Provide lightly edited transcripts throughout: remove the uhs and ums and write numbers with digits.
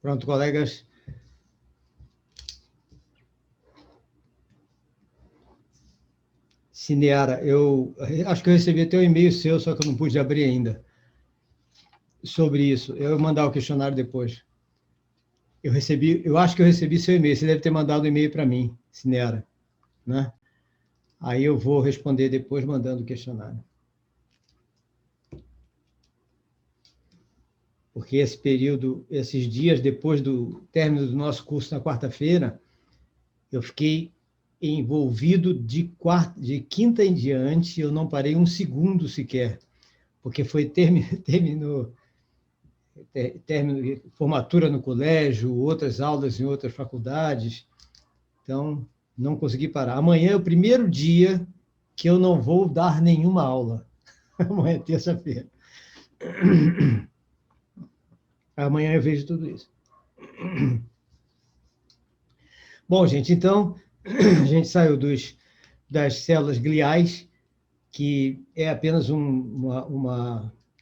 Pronto, colegas. Cineara, eu acho que eu recebi até um e-mail seu, só que eu não pude abrir ainda, sobre isso. Eu vou mandar o questionário depois. Eu acho que eu recebi seu e-mail, você deve ter mandado um e-mail para mim, Cineara, né? Aí eu vou responder depois mandando o questionário. Porque esse período, esses dias depois do término do nosso curso na quarta-feira, eu fiquei envolvido de quinta em diante, eu não parei um segundo sequer, porque foi término, formatura no colégio, outras aulas em outras faculdades, então não consegui parar. Amanhã é o primeiro dia que eu não vou dar nenhuma aula. Amanhã é terça-feira. Amanhã eu vejo tudo isso. Bom, gente, então, a gente saiu das células gliais, que é apenas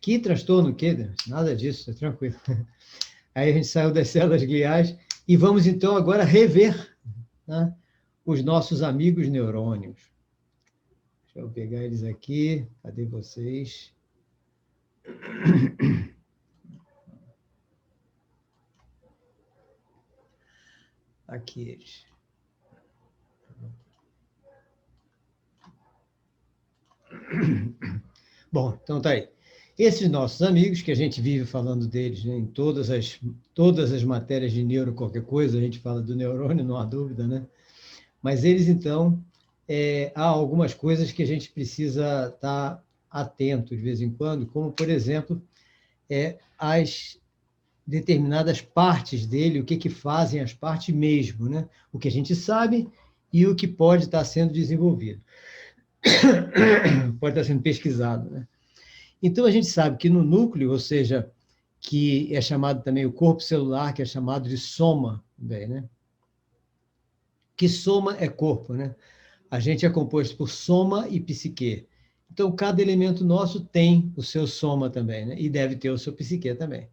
Que transtorno, que? Nada disso, é tranquilo. Aí a gente saiu das células gliais e vamos, então, agora rever, né, os nossos amigos neurônios. Deixa eu pegar eles aqui. Cadê vocês? Aqui eles. Bom, então tá aí. Esses nossos amigos, que a gente vive falando deles, né, em todas as matérias de neuro, qualquer coisa, a gente fala do neurônio, não há dúvida, né? Mas eles, então, há algumas coisas que a gente precisa estar atento de vez em quando, como, por exemplo, as determinadas partes dele, o que fazem as partes mesmo, né? O que a gente sabe e o que pode estar sendo desenvolvido. Pode estar sendo pesquisado, né? Então, a gente sabe que no núcleo, ou seja, que é chamado também o corpo celular, que é chamado de soma, bem, né? Que soma é corpo, né? A gente é composto por soma e psique. Então, cada elemento nosso tem o seu soma também, né? E deve ter o seu psique também.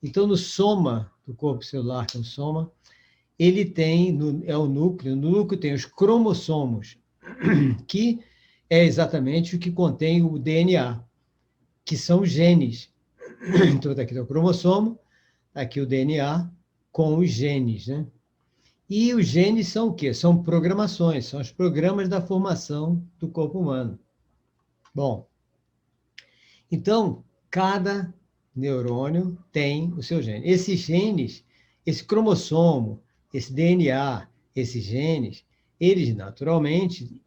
Então, no soma do corpo celular, que é o soma, ele tem, é o núcleo, no núcleo tem os cromossomos, que é exatamente o que contém o DNA, que são os genes. Então, está aqui o cromossomo, está aqui o DNA com os genes, né? E os genes são o quê? São programações, são os programas da formação do corpo humano. Bom, então, cada neurônio tem o seu gene. Esses genes, esse cromossomo, esse DNA, esses genes, eles naturalmente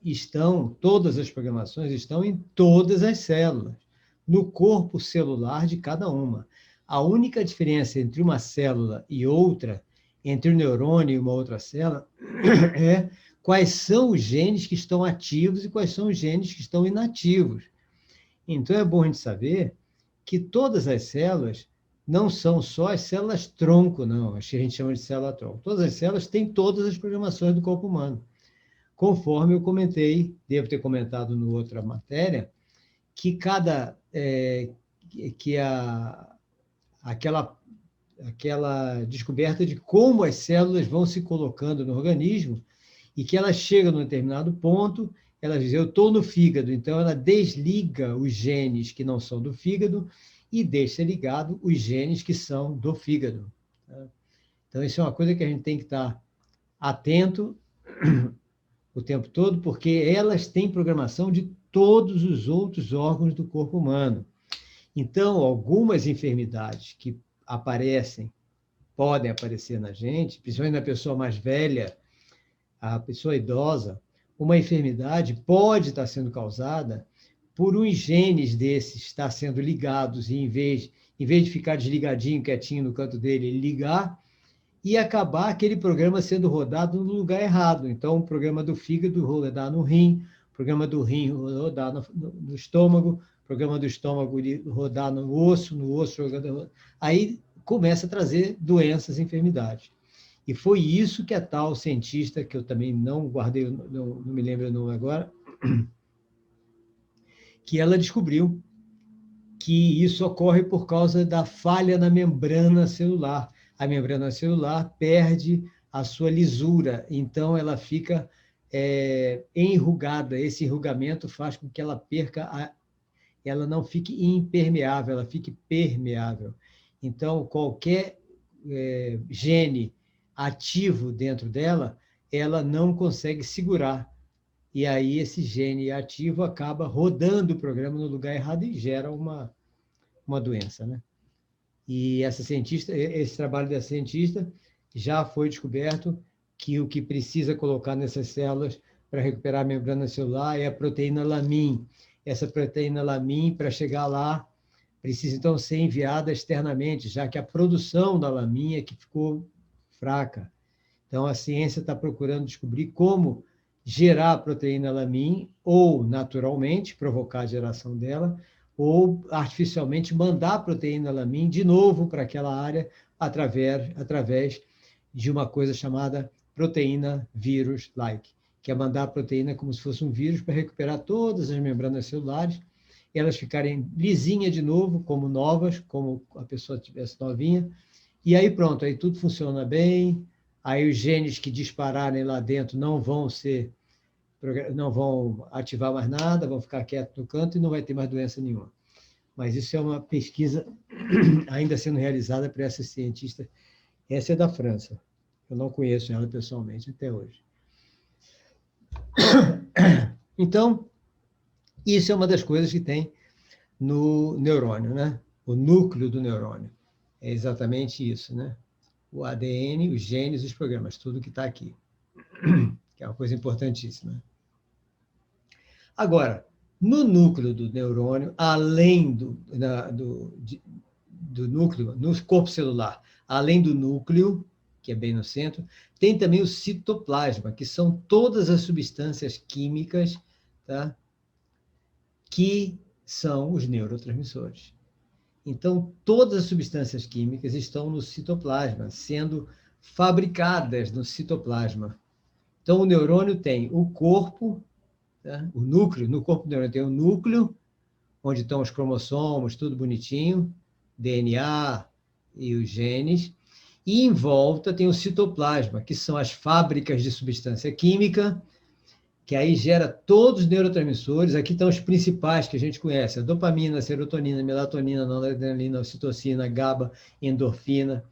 todas as programações estão em todas as células, no corpo celular de cada uma. A única diferença entre uma célula e outra, entre um neurônio e uma outra célula, é quais são os genes que estão ativos e quais são os genes que estão inativos. Então, é bom a gente saber que todas as células não são só as células tronco, não, as que a gente chama de célula tronco. Todas as células têm todas as programações do corpo humano. Conforme eu comentei, devo ter comentado no outra matéria, que aquela descoberta de como as células vão se colocando no organismo e que elas chegam num determinado ponto, ela diz, eu estou no fígado, então ela desliga os genes que não são do fígado e deixa ligado os genes que são do fígado. Então, isso é uma coisa que a gente tem que estar atento o tempo todo, porque elas têm programação de todos os outros órgãos do corpo humano. Então, algumas enfermidades que podem aparecer na gente, principalmente na pessoa mais velha, a pessoa idosa, uma enfermidade pode estar sendo causada por uns genes desses estar sendo ligados e, em vez de ficar desligadinho, quietinho no canto dele, ele ligar e acabar aquele programa sendo rodado no lugar errado. Então, o programa do fígado rodar no rim, o programa do rim rodar no estômago, o programa do estômago rodar no osso aí começa a trazer doenças, enfermidades. E foi isso que a tal cientista, que eu também não guardei, não me lembro o nome agora, que ela descobriu que isso ocorre por causa da falha na membrana celular. a membrana celular perde a sua lisura, então ela fica enrugada. Esse enrugamento faz com que ela ela não fique impermeável, ela fique permeável. Então, qualquer gene ativo dentro dela, ela não consegue segurar. E aí esse gene ativo acaba rodando o programa no lugar errado e gera uma doença, né? E esse trabalho dessa cientista já foi descoberto que o que precisa colocar nessas células para recuperar a membrana celular é a proteína lamin. Essa proteína lamin, para chegar lá, precisa então ser enviada externamente, já que a produção da lamin é que ficou fraca. Então, a ciência está procurando descobrir como gerar a proteína lamin, ou naturalmente provocar a geração dela, ou artificialmente mandar a proteína lamin de novo para aquela área através de uma coisa chamada proteína vírus-like, que é mandar a proteína como se fosse um vírus para recuperar todas as membranas celulares, elas ficarem lisinhas de novo, como novas, como a pessoa tivesse novinha, e aí pronto, aí tudo funciona bem, aí os genes que dispararem lá dentro não vão ativar mais nada, vão ficar quietos no canto e não vai ter mais doença nenhuma. Mas isso é uma pesquisa ainda sendo realizada por essa cientista. Essa é da França. Eu não conheço ela pessoalmente até hoje. Então, isso é uma das coisas que tem no neurônio, né? O núcleo do neurônio. É exatamente isso, né? O ADN, os genes, os programas, tudo que está aqui. Que é uma coisa importantíssima. Agora, no núcleo do neurônio, além do núcleo, no corpo celular, além do núcleo, que é bem no centro, tem também o citoplasma, que são todas as substâncias químicas, tá? Que são os neurotransmissores. Então, todas as substâncias químicas estão no citoplasma, sendo fabricadas no citoplasma. Então, o neurônio tem o corpo, tá? O núcleo, no corpo do neurônio tem o núcleo, onde estão os cromossomos, tudo bonitinho, DNA e os genes, e em volta tem o citoplasma, que são as fábricas de substância química, que aí gera todos os neurotransmissores. Aqui estão os principais que a gente conhece: a dopamina, a serotonina, a melatonina, a noradrenalina, a ocitocina, a GABA, endorfina.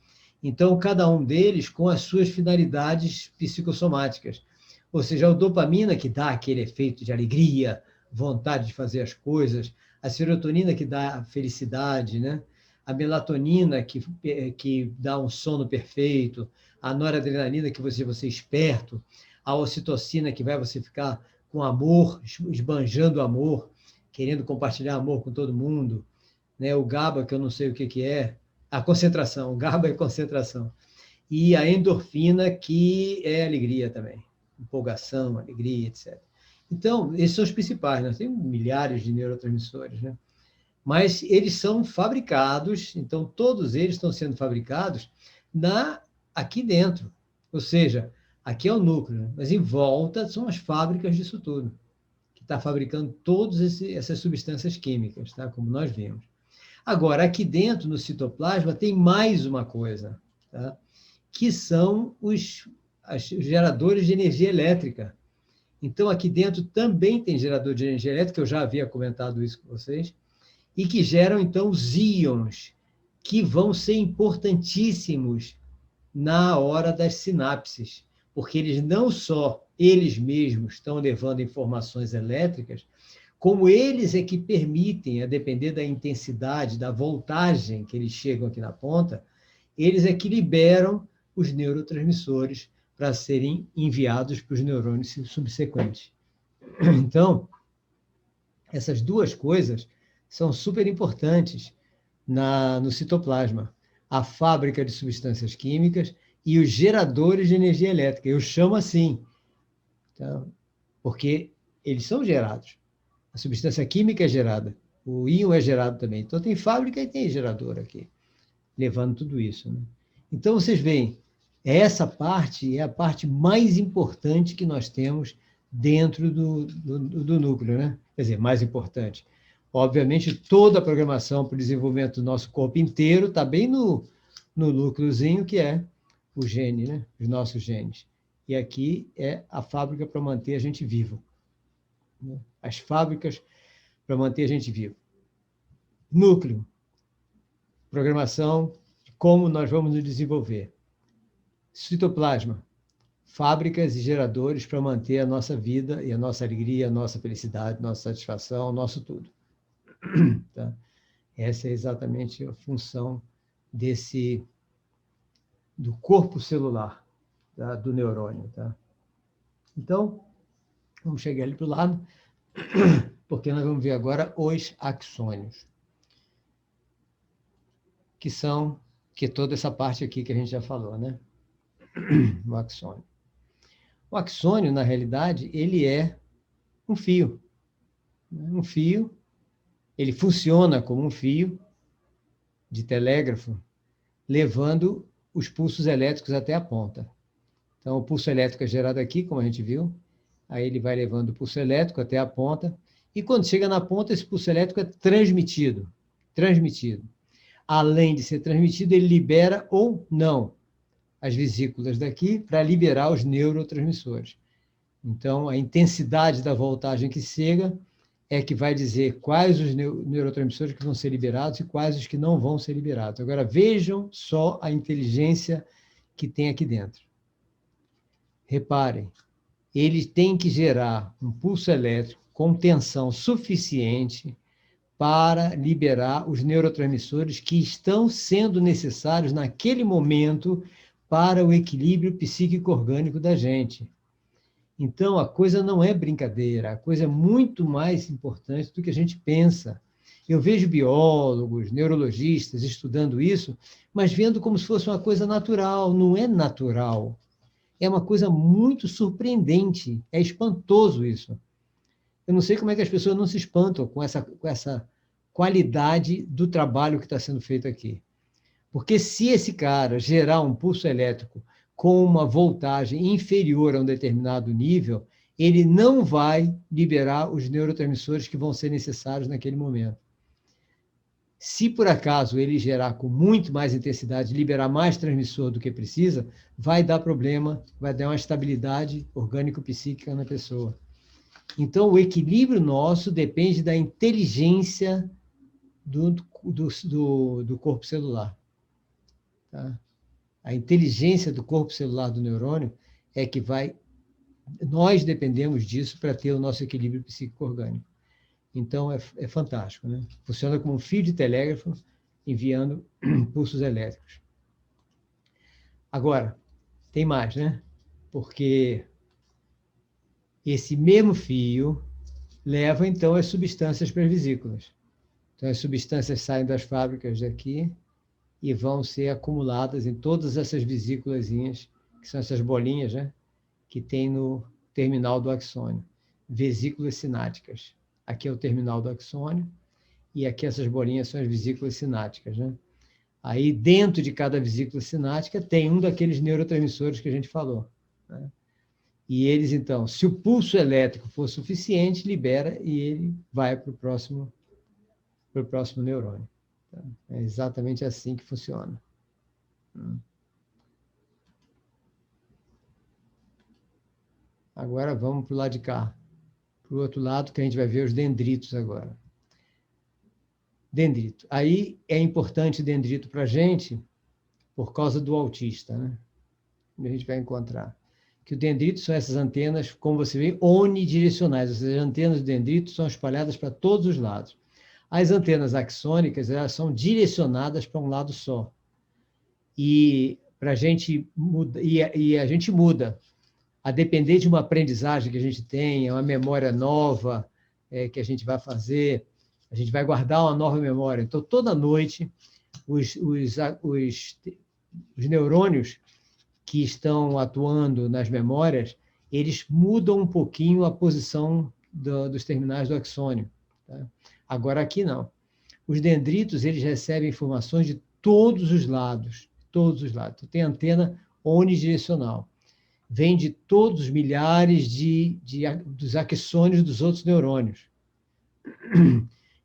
Então, cada um deles com as suas finalidades psicossomáticas. Ou seja, a dopamina, que dá aquele efeito de alegria, vontade de fazer as coisas, a serotonina, que dá felicidade, né? A melatonina, que dá um sono perfeito, a noradrenalina, que você é esperto, a ocitocina, que vai você ficar com amor, esbanjando amor, querendo compartilhar amor com todo mundo, né? O GABA, que eu não sei o que é, a concentração, o GABA é concentração, e a endorfina, que é alegria também, empolgação, alegria, etc. Então, esses são os principais, nós temos milhares de neurotransmissores, né? Mas eles são fabricados, então todos eles estão sendo fabricados aqui dentro, ou seja, aqui é o núcleo, né? Mas em volta são as fábricas disso tudo, que está fabricando todas essas substâncias químicas, tá? Como nós vimos. Agora, aqui dentro, no citoplasma, tem mais uma coisa, tá? Que são os geradores de energia elétrica. Então, aqui dentro também tem gerador de energia elétrica, eu já havia comentado isso com vocês, e que geram, então, os íons, que vão ser importantíssimos na hora das sinapses, porque eles não só eles mesmos estão levando informações elétricas, como eles é que permitem, a depender da intensidade, da voltagem que eles chegam aqui na ponta, eles é que liberam os neurotransmissores para serem enviados para os neurônios subsequentes. Então, essas duas coisas são super importantes no citoplasma. A fábrica de substâncias químicas e os geradores de energia elétrica. Eu chamo assim, tá? Porque eles são gerados. A substância química é gerada, o íon é gerado também. Então, tem fábrica e tem gerador aqui, levando tudo isso, né? Então, vocês veem, essa parte é a parte mais importante que nós temos dentro do núcleo, né? Quer dizer, mais importante. Obviamente, toda a programação para o desenvolvimento do nosso corpo inteiro está bem no núcleozinho, que é o gene, né? Os nossos genes. E aqui é a fábrica para manter a gente vivo. Né? As fábricas para manter a gente vivo. Núcleo, programação, como nós vamos nos desenvolver. Citoplasma, fábricas e geradores para manter a nossa vida e a nossa alegria, a nossa felicidade, nossa satisfação, nosso tudo. Tá? Essa é exatamente a função do corpo celular, tá? Do neurônio. Tá? Então, vamos chegar ali para o lado, porque nós vamos ver agora os axônios, que é toda essa parte aqui que a gente já falou, né? O axônio. O axônio, na realidade, ele é um fio. Um fio, ele funciona como um fio de telégrafo, levando os pulsos elétricos até a ponta. Então, o pulso elétrico é gerado aqui, como a gente viu, aí ele vai levando o pulso elétrico até a ponta, e quando chega na ponta, esse pulso elétrico é transmitido. Além de ser transmitido, ele libera ou não as vesículas daqui para liberar os neurotransmissores. Então, a intensidade da voltagem que chega é que vai dizer quais os neurotransmissores que vão ser liberados e quais os que não vão ser liberados. Agora, vejam só a inteligência que tem aqui dentro. Reparem, ele tem que gerar um pulso elétrico com tensão suficiente para liberar os neurotransmissores que estão sendo necessários naquele momento para o equilíbrio psíquico-orgânico da gente. Então, a coisa não é brincadeira, a coisa é muito mais importante do que a gente pensa. Eu vejo biólogos, neurologistas estudando isso, mas vendo como se fosse uma coisa natural. Não é natural. É uma coisa muito surpreendente. É espantoso isso. Eu não sei como é que as pessoas não se espantam com essa qualidade do trabalho que está sendo feito aqui. Porque se esse cara gerar um pulso elétrico com uma voltagem inferior a um determinado nível, ele não vai liberar os neurotransmissores que vão ser necessários naquele momento. Se por acaso ele gerar com muito mais intensidade, liberar mais transmissor do que precisa, vai dar problema, vai dar uma estabilidade orgânico-psíquica na pessoa. Então, o equilíbrio nosso depende da inteligência do corpo celular. Tá? A inteligência do corpo celular do neurônio é que vai... Nós dependemos disso para ter o nosso equilíbrio psíquico-orgânico. Então, é fantástico, né? Funciona como um fio de telégrafo enviando pulsos elétricos. Agora, tem mais, né? Porque esse mesmo fio leva, então, as substâncias para as vesículas. Então, as substâncias saem das fábricas daqui e vão ser acumuladas em todas essas vesículazinhas, que são essas bolinhas, né? Que tem no terminal do axônio. Vesículas sinápticas. Aqui é o terminal do axônio, e aqui essas bolinhas são as vesículas sinápticas, né? Aí, dentro de cada vesícula sináptica, tem um daqueles neurotransmissores que a gente falou, né? E eles, então, se o pulso elétrico for suficiente, libera e ele vai para o próximo neurônio. Tá? É exatamente assim que funciona. Agora vamos para o lado de cá. Para o outro lado, que a gente vai ver os dendritos agora. Dendrito. Aí é importante dendrito para a gente por causa do autista, né? A gente vai encontrar que o dendrito são essas antenas, como você vê, onidirecionais, ou seja, as antenas do dendrito são espalhadas para todos os lados. As antenas axônicas, elas são direcionadas para um lado só. E para a gente muda, e a gente muda, a depender de uma aprendizagem que a gente tenha, uma memória nova que a gente vai fazer, a gente vai guardar uma nova memória. Então, toda noite, os neurônios que estão atuando nas memórias, eles mudam um pouquinho a posição dos terminais do axônio. Tá? Agora, aqui não. Os dendritos, eles recebem informações de todos os lados. Todos os lados. Então, tem antena onidirecional. Vem de todos os milhares dos axônios dos outros neurônios.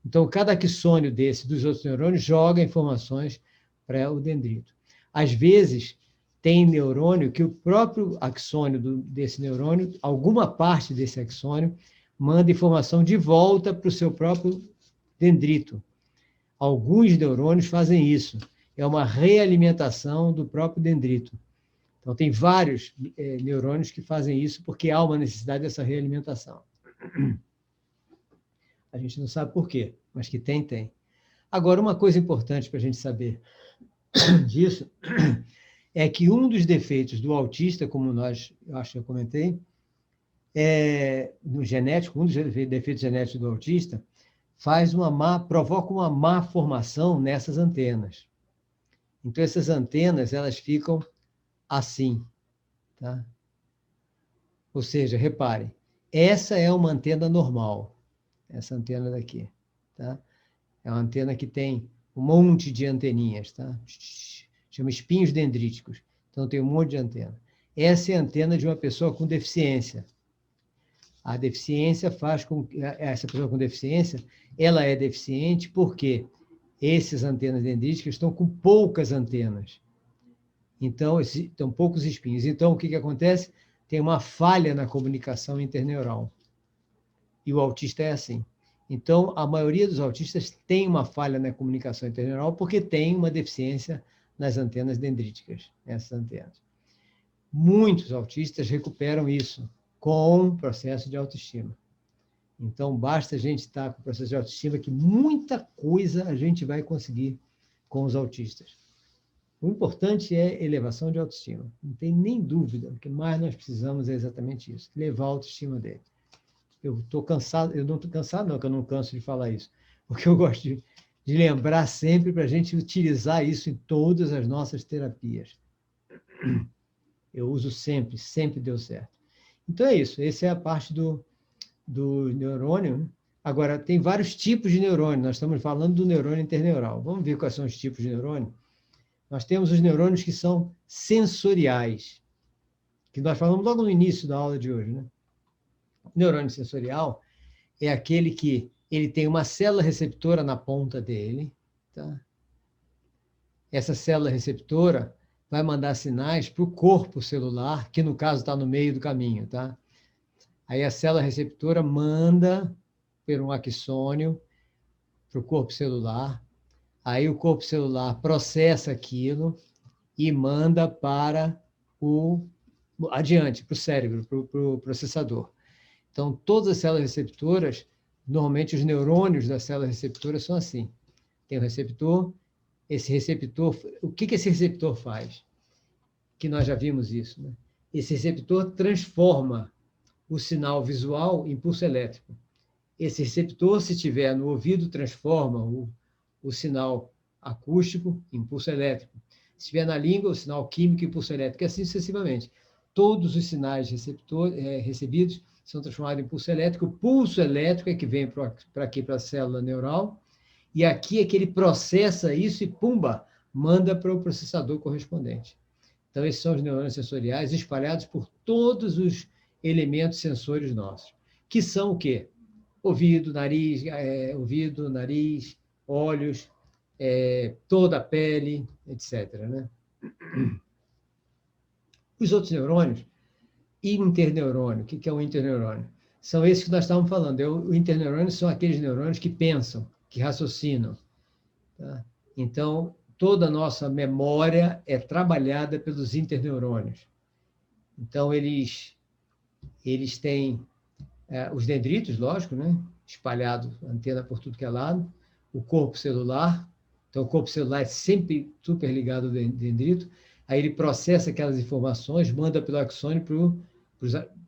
Então, cada axônio dos outros neurônios joga informações para o dendrito. Às vezes, tem neurônio que o próprio axônio desse neurônio, alguma parte desse axônio, manda informação de volta para o seu próprio dendrito. Alguns neurônios fazem isso. É uma realimentação do próprio dendrito. Então, tem vários neurônios que fazem isso porque há uma necessidade dessa realimentação. A gente não sabe por quê, mas que tem, tem. Agora, uma coisa importante para a gente saber disso é que um dos defeitos do autista, como eu acho que eu comentei, no genético, um dos defeitos genéticos do autista, provoca uma má formação nessas antenas. Então, essas antenas, elas ficam assim, tá? Ou seja, reparem, essa é uma antena normal, essa antena daqui, tá? É uma antena que tem um monte de anteninhas, tá? Chama espinhos dendríticos. Então, tem um monte de antena. Essa é a antena de uma pessoa com deficiência. A deficiência faz com que essa pessoa com deficiência, ela é deficiente porque essas antenas dendríticas estão com poucas antenas. Então, estão poucos espinhos. Então, o que acontece? Tem uma falha na comunicação interneural. E o autista é assim. Então, a maioria dos autistas tem uma falha na comunicação interneural porque tem uma deficiência nas antenas dendríticas, nessas antenas. Muitos autistas recuperam isso com o processo de autoestima. Então, basta a gente estar com o processo de autoestima que muita coisa a gente vai conseguir com os autistas. O importante é elevação de autoestima. Não tem nem dúvida. O que mais nós precisamos é exatamente isso, elevar a autoestima dele. Eu estou cansado, eu não estou cansado, não, que eu não canso de falar isso. Porque eu gosto de lembrar sempre para a gente utilizar isso em todas as nossas terapias. Eu uso sempre, sempre deu certo. Então é isso, essa é a parte do neurônio, né? Agora, tem vários tipos de neurônio, nós estamos falando do neurônio interneural. Vamos ver quais são os tipos de neurônio? Nós temos os neurônios que são sensoriais, que nós falamos logo no início da aula de hoje, né? O neurônio sensorial é aquele que ele tem uma célula receptora na ponta dele, tá? Essa célula receptora vai mandar sinais para o corpo celular, que no caso está no meio do caminho, tá? Aí a célula receptora manda por um axônio para o corpo celular, aí o corpo celular processa aquilo e manda para adiante, para o cérebro, para o processador. Então, todas as células receptoras, normalmente os neurônios das células receptoras são assim. Tem o receptor, o que esse receptor faz? Que nós já vimos isso, né? Esse receptor transforma o sinal visual em pulso elétrico. Esse receptor, se estiver no ouvido, transforma o sinal acústico em pulso elétrico. Se estiver na língua, o sinal químico em pulso elétrico, e assim sucessivamente. Todos os sinais recebidos são transformados em pulso elétrico. O pulso elétrico é que vem para aqui, para a célula neural, e aqui é que ele processa isso e, pumba, manda para o processador correspondente. Então, esses são os neurônios sensoriais espalhados por todos os elementos sensores nossos, que são o quê? Ouvido, nariz, olhos, toda a pele, etc., né? Os outros neurônios, interneurônio, o que é o interneurônio? São esses que nós estávamos falando. O interneurônio são aqueles neurônios que pensam, que raciocinam. Tá? Então, toda a nossa memória é trabalhada pelos interneurônios. Então, eles têm os dendritos, lógico, né? Espalhado, antena por tudo que é lado, o corpo celular. Então, o corpo celular é sempre super ligado ao dendrito. Aí ele processa aquelas informações, manda pelo axônio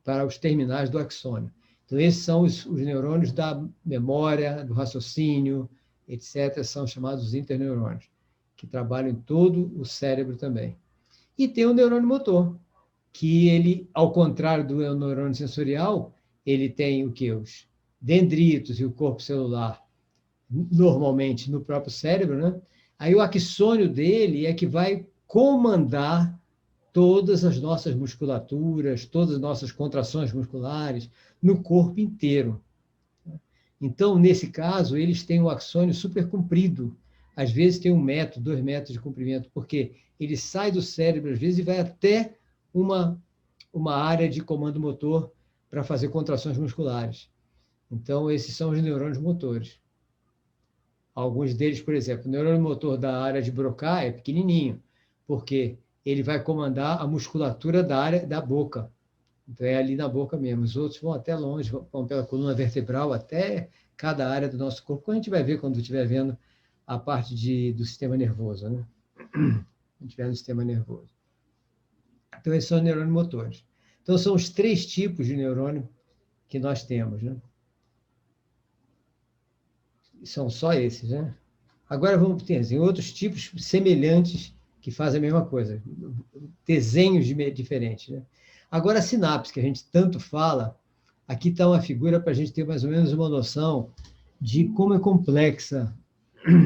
para os terminais do axônio. Então, esses são os neurônios da memória, do raciocínio, etc., são chamados interneurônios, que trabalham em todo o cérebro também. E tem o neurônio motor, que ele, ao contrário do neurônio sensorial, ele tem o quê? Os dendritos e o corpo celular, normalmente no próprio cérebro, né? Aí o axônio dele é que vai comandar todas as nossas musculaturas, todas as nossas contrações musculares, no corpo inteiro. Então, nesse caso, eles têm o axônio super comprido, Às vezes tem 1 metro, 2 metros de comprimento, porque ele sai do cérebro, às vezes, e vai até uma área de comando motor para fazer contrações musculares. Então, esses são os neurônios motores. Alguns deles, por exemplo, o neurônio motor da área de Broca é pequenininho, porque ele vai comandar a musculatura da área da boca. Então, é ali na boca mesmo. Os outros vão até longe, vão pela coluna vertebral até cada área do nosso corpo, como a gente vai ver quando estiver vendo a parte do sistema nervoso, né? Quando estiver no sistema nervoso. Então, esses são os neurônios motores. Então, são os 3 tipos de neurônio que nós temos, né? São só esses, né? Agora vamos ter assim, outros tipos semelhantes que fazem a mesma coisa, desenhos diferentes, né? Agora, a sinapse, que a gente tanto fala, aqui está uma figura para a gente ter mais ou menos uma noção de como é complexa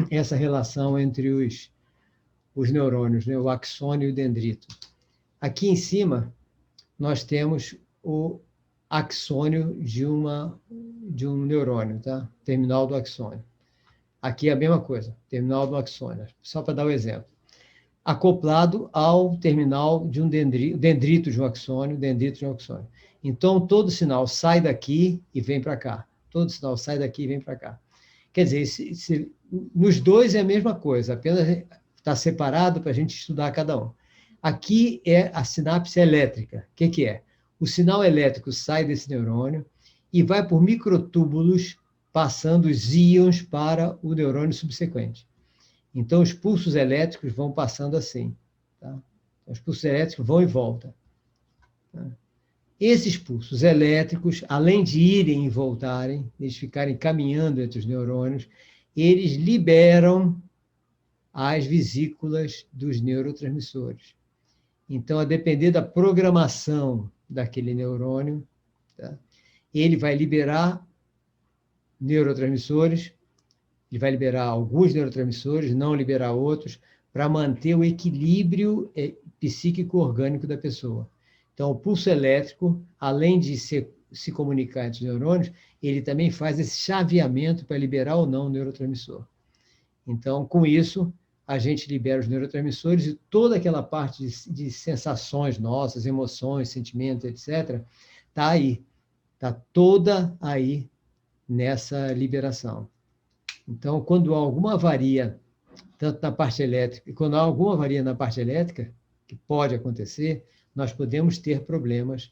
essa relação entre os neurônios, né? O axônio e o dendrito. Aqui em cima, nós temos o axônio de um neurônio, tá? Terminal do axônio. Aqui é a mesma coisa, terminal do axônio, só para dar um exemplo. Acoplado ao terminal de um dendrito de um axônio, dendrito de um axônio. Então, todo sinal sai daqui e vem para cá. Todo sinal sai daqui e vem para cá. Quer dizer, nos dois é a mesma coisa, apenas está separado para a gente estudar cada um. Aqui é a sinapse elétrica. O que é? O sinal elétrico sai desse neurônio e vai por microtúbulos, passando os íons para o neurônio subsequente. Então, os pulsos elétricos vão passando assim. Tá? Os pulsos elétricos vão e voltam. Tá? Esses pulsos elétricos, além de irem e voltarem, eles ficarem caminhando entre os neurônios, eles liberam as vesículas dos neurotransmissores. Então, a depender da programação daquele neurônio, tá? Ele vai liberar neurotransmissores, ele vai liberar alguns neurotransmissores, não liberar outros, para manter o equilíbrio psíquico-orgânico da pessoa. Então, o pulso elétrico, além de se comunicar entre os neurônios, ele também faz esse chaveamento para liberar ou não o neurotransmissor. Então, com isso, a gente libera os neurotransmissores e toda aquela parte de sensações nossas, emoções, sentimentos, etc., está aí. Está toda aí nessa liberação. Então, quando há alguma avaria, tanto na parte elétrica, quando há alguma avaria na parte elétrica, que pode acontecer, nós podemos ter problemas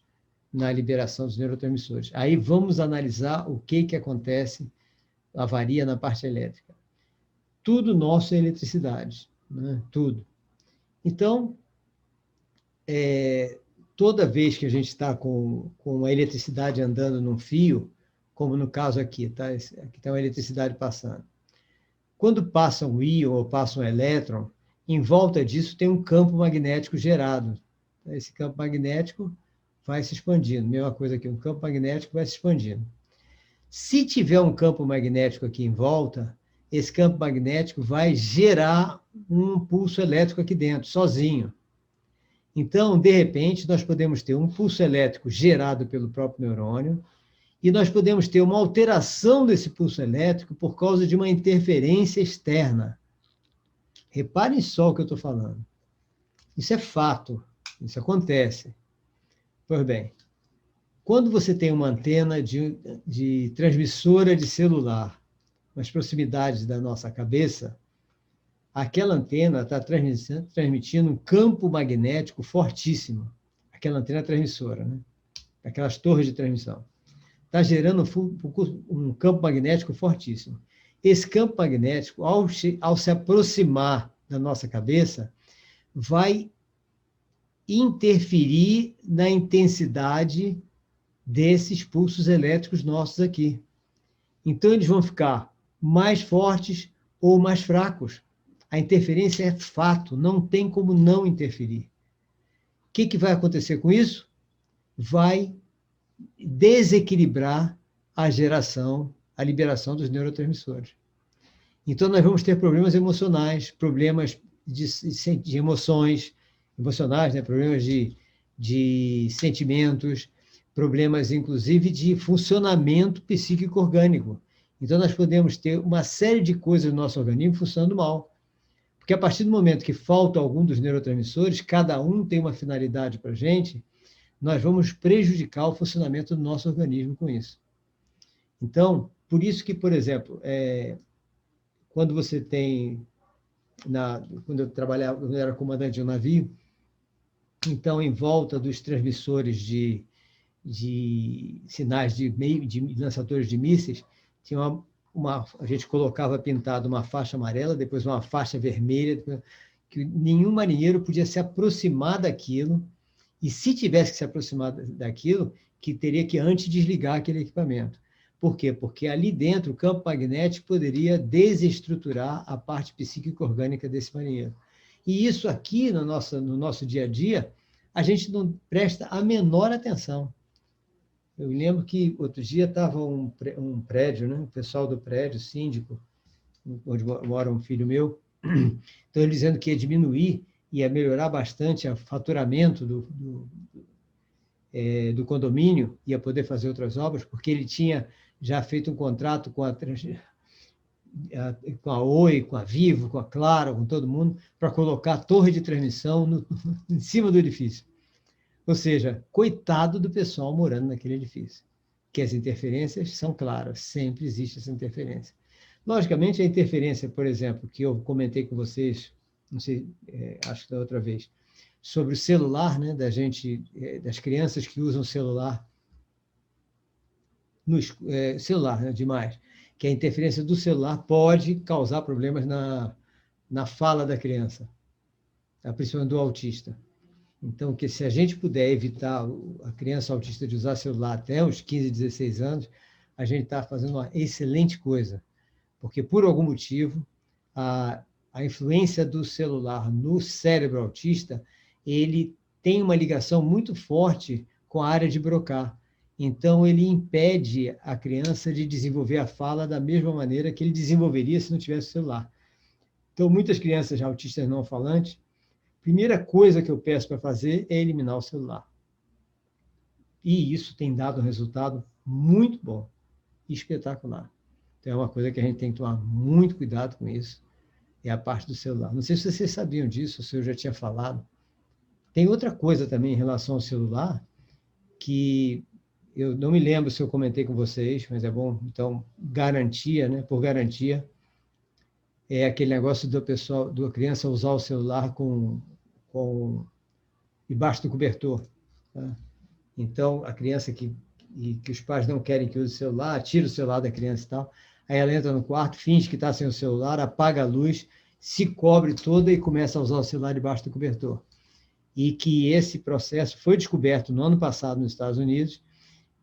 na liberação dos neurotransmissores. Aí vamos analisar o que acontece, avaria na parte elétrica. Tudo nosso é eletricidade, né? Tudo. Então, toda vez que a gente está com a eletricidade andando num fio, como no caso aqui, tá? Aqui está uma eletricidade passando. Quando passa um íon ou passa um elétron, em volta disso tem um campo magnético gerado. Esse campo magnético vai se expandindo. Mesma coisa aqui, um campo magnético vai se expandindo. Se tiver um campo magnético aqui em volta, esse campo magnético vai gerar um pulso elétrico aqui dentro, sozinho. Então, de repente, nós podemos ter um pulso elétrico gerado pelo próprio neurônio, e nós podemos ter uma alteração desse pulso elétrico por causa de uma interferência externa. Reparem só o que eu estou falando. Isso é fato, isso acontece. Pois bem, quando você tem uma antena de transmissora de celular nas proximidades da nossa cabeça, aquela antena está transmitindo um campo magnético fortíssimo. Aquela antena transmissora, né? Aquelas torres de transmissão. Está gerando um campo magnético fortíssimo. Esse campo magnético, ao se aproximar da nossa cabeça, vai interferir na intensidade desses pulsos elétricos nossos aqui. Então, eles vão ficar mais fortes ou mais fracos. A interferência é fato, não tem como não interferir. O que vai acontecer com isso? Vai desequilibrar a liberação dos neurotransmissores. Então, nós vamos ter problemas emocionais, problemas de emoções emocionais, né? Problemas de sentimentos, problemas, inclusive, de funcionamento psíquico-orgânico. Então, nós podemos ter uma série de coisas no nosso organismo funcionando mal. Porque a partir do momento que falta algum dos neurotransmissores, cada um tem uma finalidade para a gente, nós vamos prejudicar o funcionamento do nosso organismo com isso. Então, por isso que, por exemplo, quando você tem... quando eu trabalhava, eu era comandante de um navio, então, em volta dos transmissores de sinais de lançadores de mísseis, tinha a gente colocava pintado uma faixa amarela, depois uma faixa vermelha, que nenhum marinheiro podia se aproximar daquilo, e se tivesse que se aproximar daquilo, que teria que antes desligar aquele equipamento. Por quê? Porque ali dentro o campo magnético poderia desestruturar a parte psíquica orgânica desse marinheiro. E isso aqui, no nosso dia a dia, a gente não presta a menor atenção. Eu lembro que outro dia estava um prédio, né? O pessoal do prédio, síndico, onde mora um filho meu, então ele dizendo que ia diminuir, ia melhorar bastante o faturamento do condomínio, ia poder fazer outras obras, porque ele tinha já feito um contrato com a Oi, com a Vivo, com a Claro, com todo mundo, para colocar a torre de transmissão em cima do edifício. Ou seja, coitado do pessoal morando naquele edifício, que as interferências são claras, sempre existe essa interferência. Logicamente, a interferência, por exemplo, que eu comentei com vocês, não sei, acho que da outra vez, sobre o celular, né, das crianças que usam celular, celular, né, demais, que a interferência do celular pode causar problemas na fala da criança, principalmente do autista. Então, que se a gente puder evitar a criança autista de usar celular até uns 15, 16 anos, a gente está fazendo uma excelente coisa, porque, por algum motivo, a influência do celular no cérebro autista, ele tem uma ligação muito forte com a área de Broca. Então, ele impede a criança de desenvolver a fala da mesma maneira que ele desenvolveria se não tivesse celular. Então, muitas crianças autistas não falantes, primeira coisa que eu peço para fazer é eliminar o celular. E isso tem dado um resultado muito bom, espetacular. Então, é uma coisa que a gente tem que tomar muito cuidado com isso, é a parte do celular. Não sei se vocês sabiam disso, se eu já tinha falado. Tem outra coisa também em relação ao celular, que eu não me lembro se eu comentei com vocês, mas é bom, então, garantia, né? Por garantia, é aquele negócio da criança usar o celular debaixo do cobertor. Tá? Então, a criança que os pais não querem que use o celular, tira o celular da criança e tal, aí ela entra no quarto, finge que está sem o celular, apaga a luz, se cobre toda e começa a usar o celular debaixo do cobertor. E que esse processo foi descoberto no ano passado nos Estados Unidos,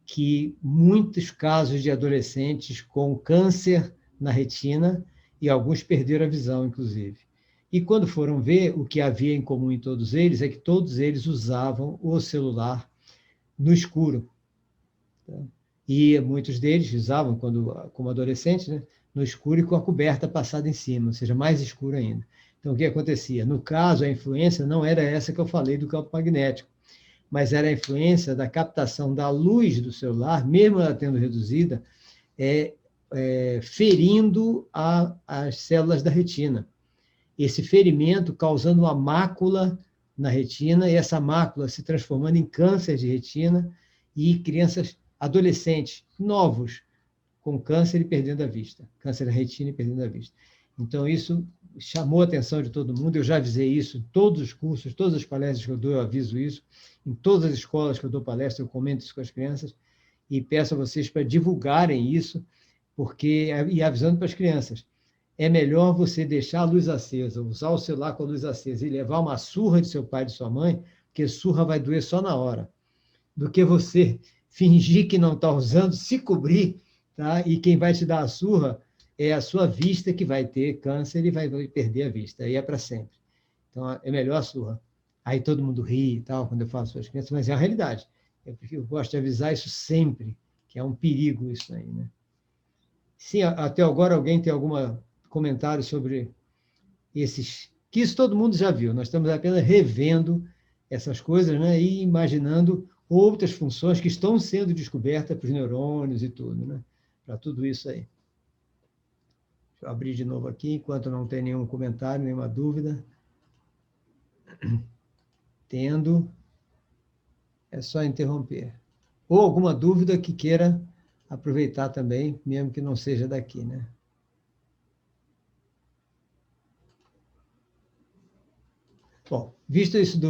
que muitos casos de adolescentes com câncer na retina, e alguns perderam a visão, inclusive. E quando foram ver, o que havia em comum em todos eles é que todos eles usavam o celular no escuro. Tá? E muitos deles usavam, como adolescentes, né, no escuro e com a coberta passada em cima, ou seja, mais escuro ainda. Então, o que acontecia? No caso, a influência não era essa que eu falei do campo magnético, mas era a influência da captação da luz do celular, mesmo ela tendo reduzida, ferindo as células da retina. Esse ferimento causando uma mácula na retina, e essa mácula se transformando em câncer de retina, e crianças, adolescentes, novos, com câncer e perdendo a vista. Câncer da retina e perdendo a vista. Então, isso chamou a atenção de todo mundo, eu já avisei isso em todos os cursos, todas as palestras que eu dou, eu aviso isso, em todas as escolas que eu dou palestra, eu comento isso com as crianças, e peço a vocês para divulgarem isso, e avisando para as crianças, é melhor você deixar a luz acesa, usar o celular com a luz acesa e levar uma surra de seu pai e de sua mãe, porque surra vai doer só na hora, do que você fingir que não está usando, se cobrir, tá? E quem vai te dar a surra é a sua vista, que vai ter câncer e vai perder a vista, aí é para sempre. Então, é melhor a surra. Aí todo mundo ri e tal, quando eu falo para as crianças, mas é a realidade. Eu gosto de avisar isso sempre, que é um perigo isso aí, né? Sim, até agora alguém tem algum comentário sobre esses... Que isso todo mundo já viu, nós estamos apenas revendo essas coisas, né? E imaginando outras funções que estão sendo descobertas para os neurônios e tudo, né? Para tudo isso aí. abrir de novo aqui, enquanto não tem nenhum comentário, nenhuma dúvida. Tendo, é só interromper. Ou alguma dúvida que queira aproveitar também, mesmo que não seja daqui, né? Bom, visto isso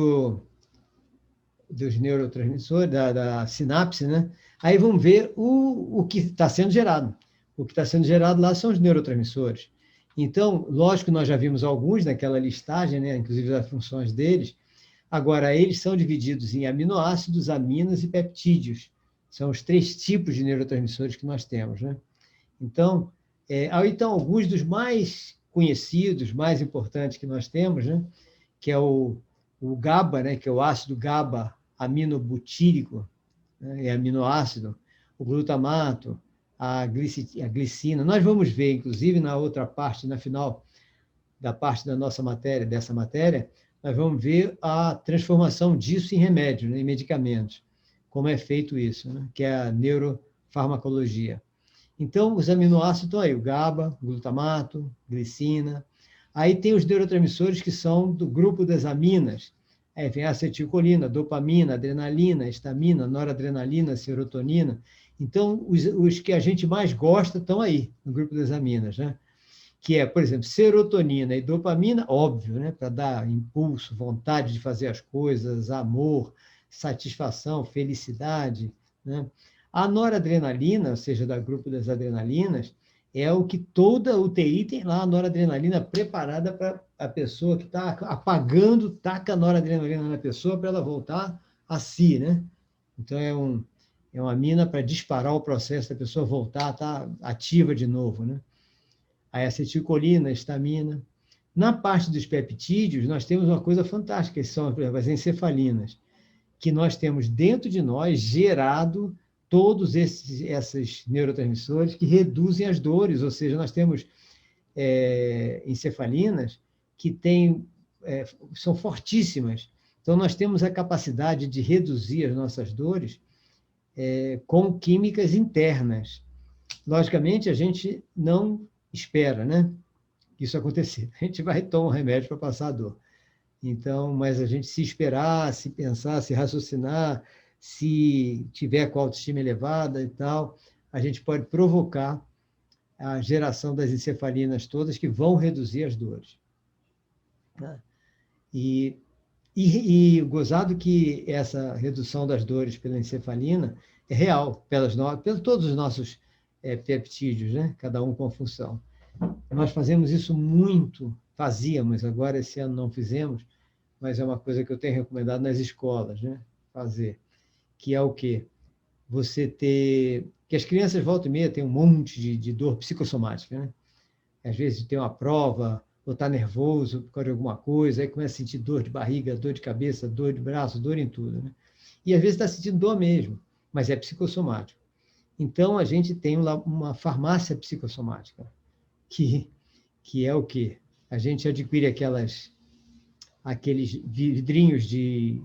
dos neurotransmissores, da sinapse, né? Aí vamos ver o que está sendo gerado. O que está sendo gerado lá são os neurotransmissores. Então, lógico que nós já vimos alguns naquela listagem, né? Inclusive as funções deles. Agora, eles são divididos em aminoácidos, aminas e peptídeos. São os 3 tipos de neurotransmissores que nós temos, né? Então, então alguns dos mais conhecidos, mais importantes que nós temos, né? Que é o GABA, né? Que é o ácido GABA aminobutírico, né? É aminoácido, o glutamato, a glicina. Nós vamos ver, inclusive, na outra parte, na final da parte da nossa matéria, dessa matéria, nós vamos ver a transformação disso em remédios, né, em medicamentos, como é feito isso, né, que é a neurofarmacologia. Então, os aminoácidos estão aí, o GABA, glutamato, glicina. Aí tem os neurotransmissores que são do grupo das aminas. Aí vem a acetilcolina, dopamina, adrenalina, histamina, noradrenalina, serotonina. Então, os que a gente mais gosta estão aí, no grupo das aminas, né? Que é, por exemplo, serotonina e dopamina, óbvio, né? Para dar impulso, vontade de fazer as coisas, amor, satisfação, felicidade, né? A noradrenalina, ou seja, do grupo das adrenalinas, é o que toda UTI tem lá, a noradrenalina preparada para a pessoa que está apagando, taca a noradrenalina na pessoa para ela voltar a si, né? Então, é uma mina para disparar o processo da pessoa voltar a estar ativa de novo, né? A acetilcolina, a histamina. Na parte dos peptídeos, nós temos uma coisa fantástica, que são as encefalinas, que nós temos dentro de nós gerado todos esses neurotransmissores que reduzem as dores, ou seja, nós temos encefalinas que são fortíssimas. Então, nós temos a capacidade de reduzir as nossas dores com químicas internas. Logicamente, a gente não espera, né, isso acontecer. A gente vai tomar um remédio para passar a dor. Então, mas a gente se esperar, se pensar, se raciocinar, se tiver com a autoestima elevada e tal, a gente pode provocar a geração das encefalinas todas que vão reduzir as dores. E gozado que essa redução das dores pela encefalina é real, pelos todos os nossos peptídeos, né? Cada um com função. Nós fazemos isso muito, fazíamos, agora esse ano não fizemos, mas é uma coisa que eu tenho recomendado nas escolas, né? Fazer, que é o quê? Você ter... que as crianças, volta e meia, têm um monte de dor psicossomática, né? Às vezes tem uma prova, ou está nervoso por causa de alguma coisa, aí começa a sentir dor de barriga, dor de cabeça, dor de braço, dor em tudo, né? E às vezes está sentindo dor mesmo, mas é psicossomático. Então, a gente tem lá uma farmácia psicossomática, que é o quê? A gente adquire aqueles vidrinhos de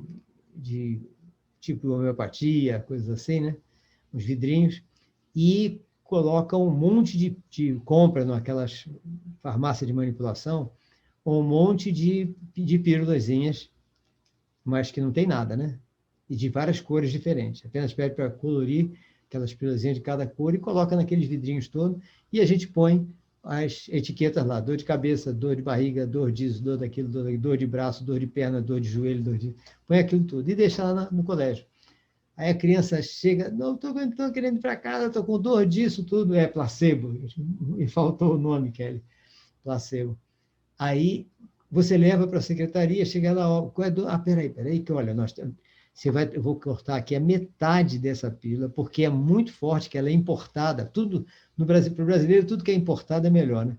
tipo homeopatia, coisas assim, né? Uns vidrinhos, e coloca um monte de compra naquelas farmácias de manipulação, um monte de pílulazinhas, mas que não tem nada, né? E de várias cores diferentes. Apenas pede para colorir aquelas pílulazinhas de cada cor e coloca naqueles vidrinhos todos, e a gente põe as etiquetas lá, dor de cabeça, dor de barriga, dor disso, dor daquilo, dor de braço, dor de perna, dor de joelho, põe aquilo tudo e deixa lá no colégio. Aí a criança chega, não, estou querendo ir para casa, estou com dor disso, tudo, é placebo, e faltou o nome, Kelly, placebo. Aí você leva para a secretaria, chega lá, ó, qual é a dor? Ah, peraí, que olha, eu vou cortar aqui a metade dessa pílula, porque é muito forte, que ela é importada, tudo, no Brasil, para o brasileiro, tudo que é importado é melhor, né?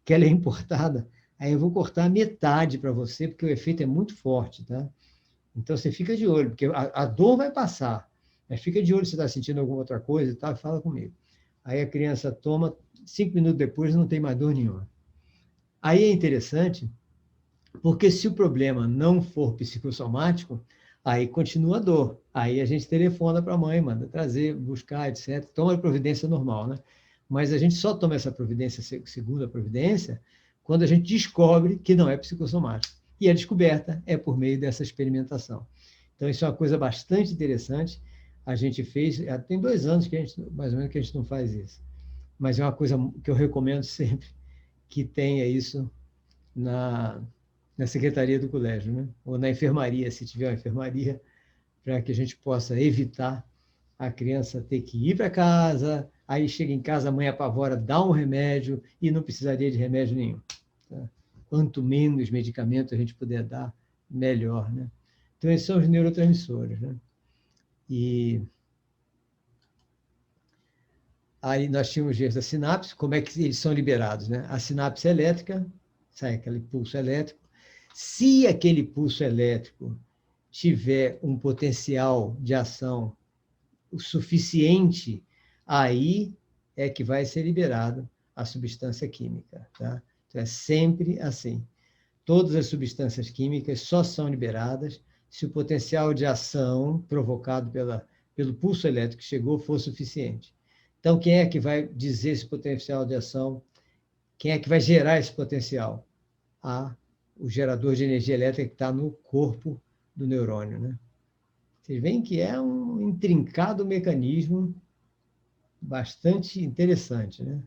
Que ela é importada, aí eu vou cortar a metade para você, porque o efeito é muito forte, tá? Então, você fica de olho, porque a dor vai passar, mas fica de olho se está sentindo alguma outra coisa e tal, fala comigo. Aí a criança toma, 5 minutos depois não tem mais dor nenhuma. Aí é interessante, porque se o problema não for psicossomático, aí continua a dor. Aí a gente telefona para a mãe, manda trazer, buscar, etc. Toma a providência normal, né? Mas a gente só toma essa providência, segunda providência, quando a gente descobre que não é psicossomático. E a descoberta é por meio dessa experimentação. Então, isso é uma coisa bastante interessante. A gente fez, tem 2 anos que a gente, mais ou menos, que a gente não faz isso. Mas é uma coisa que eu recomendo sempre que tenha isso na secretaria do colégio, né? Ou na enfermaria, se tiver uma enfermaria, para que a gente possa evitar a criança ter que ir para casa, aí chega em casa, a mãe apavora, dá um remédio e não precisaria de remédio nenhum. Tá? Quanto menos medicamento a gente puder dar, melhor. Né? Então, esses são os neurotransmissores. Né? E aí nós tínhamos a sinapse, como é que eles são liberados? Né? A sinapse elétrica, sai aquele pulso elétrico. Se aquele pulso elétrico tiver um potencial de ação o suficiente, aí é que vai ser liberado a substância química. Tá? Então, é sempre assim. Todas as substâncias químicas só são liberadas se o potencial de ação provocado pelo pulso elétrico que chegou for suficiente. Então, quem é que vai dizer esse potencial de ação? Quem é que vai gerar esse potencial? O gerador de energia elétrica que está no corpo do neurônio. Né? Vocês veem que é um intrincado mecanismo bastante interessante, né?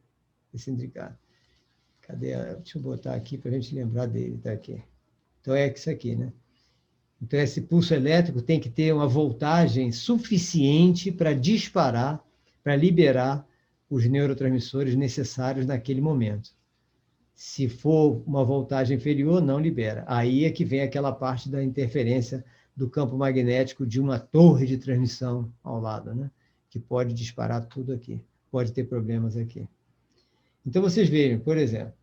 Esse intrincado. Cadê? Deixa eu botar aqui para a gente lembrar dele. Tá aqui. Então, é isso aqui, né? Então, esse pulso elétrico tem que ter uma voltagem suficiente para disparar, para liberar os neurotransmissores necessários naquele momento. Se for uma voltagem inferior, não libera. Aí é que vem aquela parte da interferência do campo magnético de uma torre de transmissão ao lado, né? Que pode disparar tudo aqui, pode ter problemas aqui. Então, vocês vejam, por exemplo,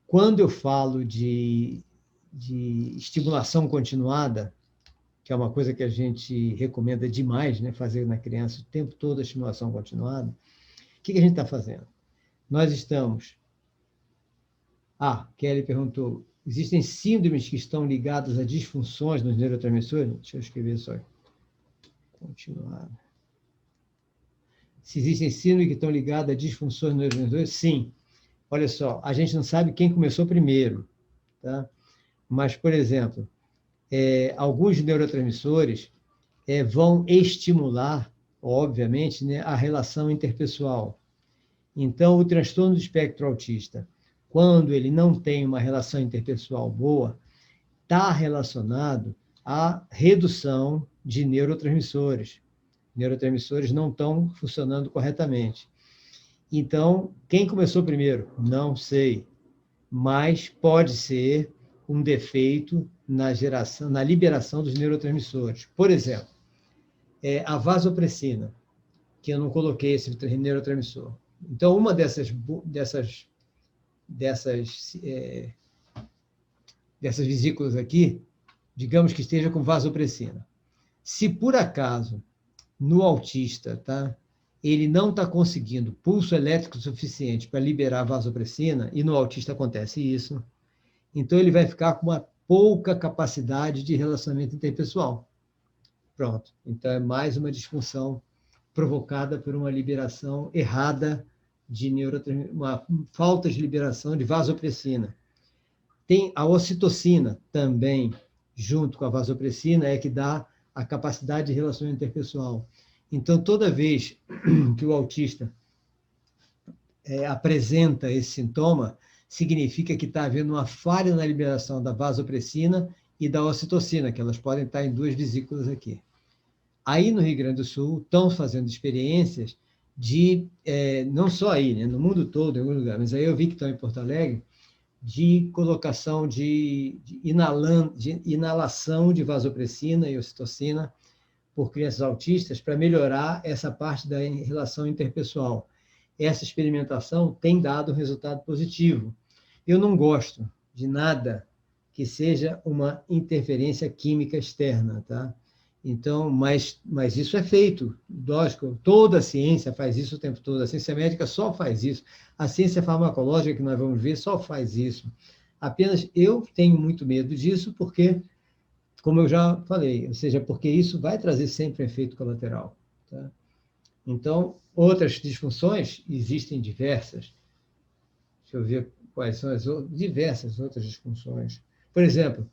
quando eu falo de estimulação continuada, que é uma coisa que a gente recomenda demais, né? Fazer na criança o tempo todo a estimulação continuada, o que a gente está fazendo? Nós estamos... Kelly perguntou, existem síndromes que estão ligadas a disfunções nos neurotransmissores? Deixa eu escrever só. Continuar. Se existem síndromes que estão ligadas a disfunções nos neurotransmissores? Sim. Olha só, a gente não sabe quem começou primeiro, tá? Mas, por exemplo, alguns neurotransmissores vão estimular, obviamente, né, a relação interpessoal. Então, o transtorno do espectro autista, quando ele não tem uma relação interpessoal boa, está relacionado à redução de neurotransmissores. Neurotransmissores não estão funcionando corretamente. Então, quem começou primeiro? Não sei, mas pode ser um defeito na liberação dos neurotransmissores. Por exemplo, a vasopressina, que eu não coloquei esse neurotransmissor. Então, uma dessas vesículas aqui, digamos que esteja com vasopressina. Se por acaso, no autista, tá, ele não está conseguindo pulso elétrico suficiente para liberar a vasopressina, e no autista acontece isso, então ele vai ficar com uma pouca capacidade de relacionamento interpessoal. Pronto. Então, é mais uma disfunção provocada por uma liberação errada de uma falta de liberação de vasopressina. Tem a ocitocina também, junto com a vasopressina, que dá a capacidade de relacionamento interpessoal. Então, toda vez que o autista apresenta esse sintoma, significa que está havendo uma falha na liberação da vasopressina e da ocitocina, que elas podem estar em 2 vesículas aqui. Aí, no Rio Grande do Sul, estão fazendo experiências não só aí, né, no mundo todo, em algum lugar, mas aí eu vi que estão em Porto Alegre, de colocação de inalação de vasopressina e ocitocina por crianças autistas para melhorar essa parte da relação interpessoal. Essa experimentação tem dado um resultado positivo. Eu não gosto de nada que seja uma interferência química externa, tá? Então, mas isso é feito, lógico, toda a ciência faz isso o tempo todo, a ciência médica só faz isso, a ciência farmacológica que nós vamos ver só faz isso. Apenas eu tenho muito medo disso, porque, como eu já falei, ou seja, porque isso vai trazer sempre um efeito colateral. Tá? Então, outras disfunções, existem diversas. Deixa eu ver quais são as diversas outras disfunções. Por exemplo,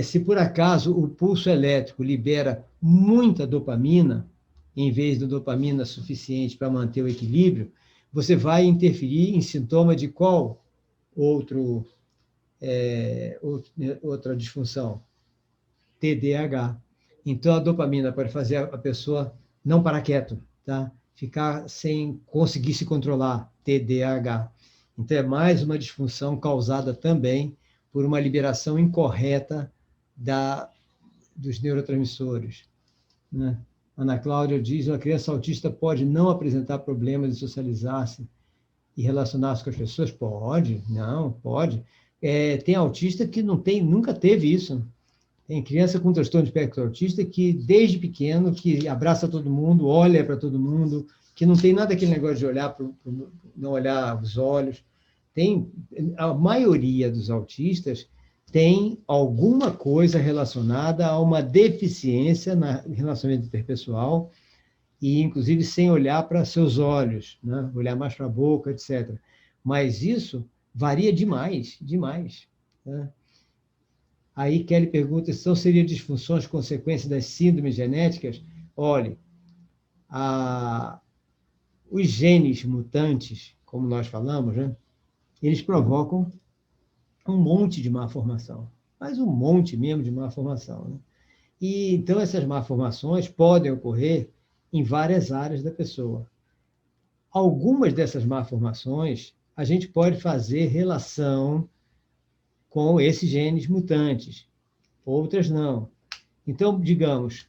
se por acaso o pulso elétrico libera muita dopamina, em vez de dopamina suficiente para manter o equilíbrio, você vai interferir em sintoma de qual outra disfunção? TDAH. Então, a dopamina pode fazer a pessoa não parar quieto, tá? Ficar sem conseguir se controlar, TDAH. Então, é mais uma disfunção causada também por uma liberação incorreta dos neurotransmissores, né? Ana Cláudia diz que a criança autista pode não apresentar problemas de socializar-se e relacionar-se com as pessoas? Pode, não, pode. Tem autista que nunca teve isso. Tem criança com transtorno de espectro autista que, desde pequeno, que abraça todo mundo, olha para todo mundo, que não tem nada aquele negócio de olhar não olhar os olhos. A maioria dos autistas tem alguma coisa relacionada a uma deficiência no relacionamento interpessoal, e inclusive sem olhar para seus olhos, né? Olhar mais para a boca, etc. Mas isso varia demais, demais, né? Aí Kelly pergunta se seriam disfunções consequência das síndromes genéticas. Olhe, os genes mutantes, como nós falamos, né? Eles provocam um monte de malformação, mas um monte mesmo de malformação, né? E então essas malformações podem ocorrer em várias áreas da pessoa. Algumas dessas malformações a gente pode fazer relação com esses genes mutantes, outras não. Então, digamos,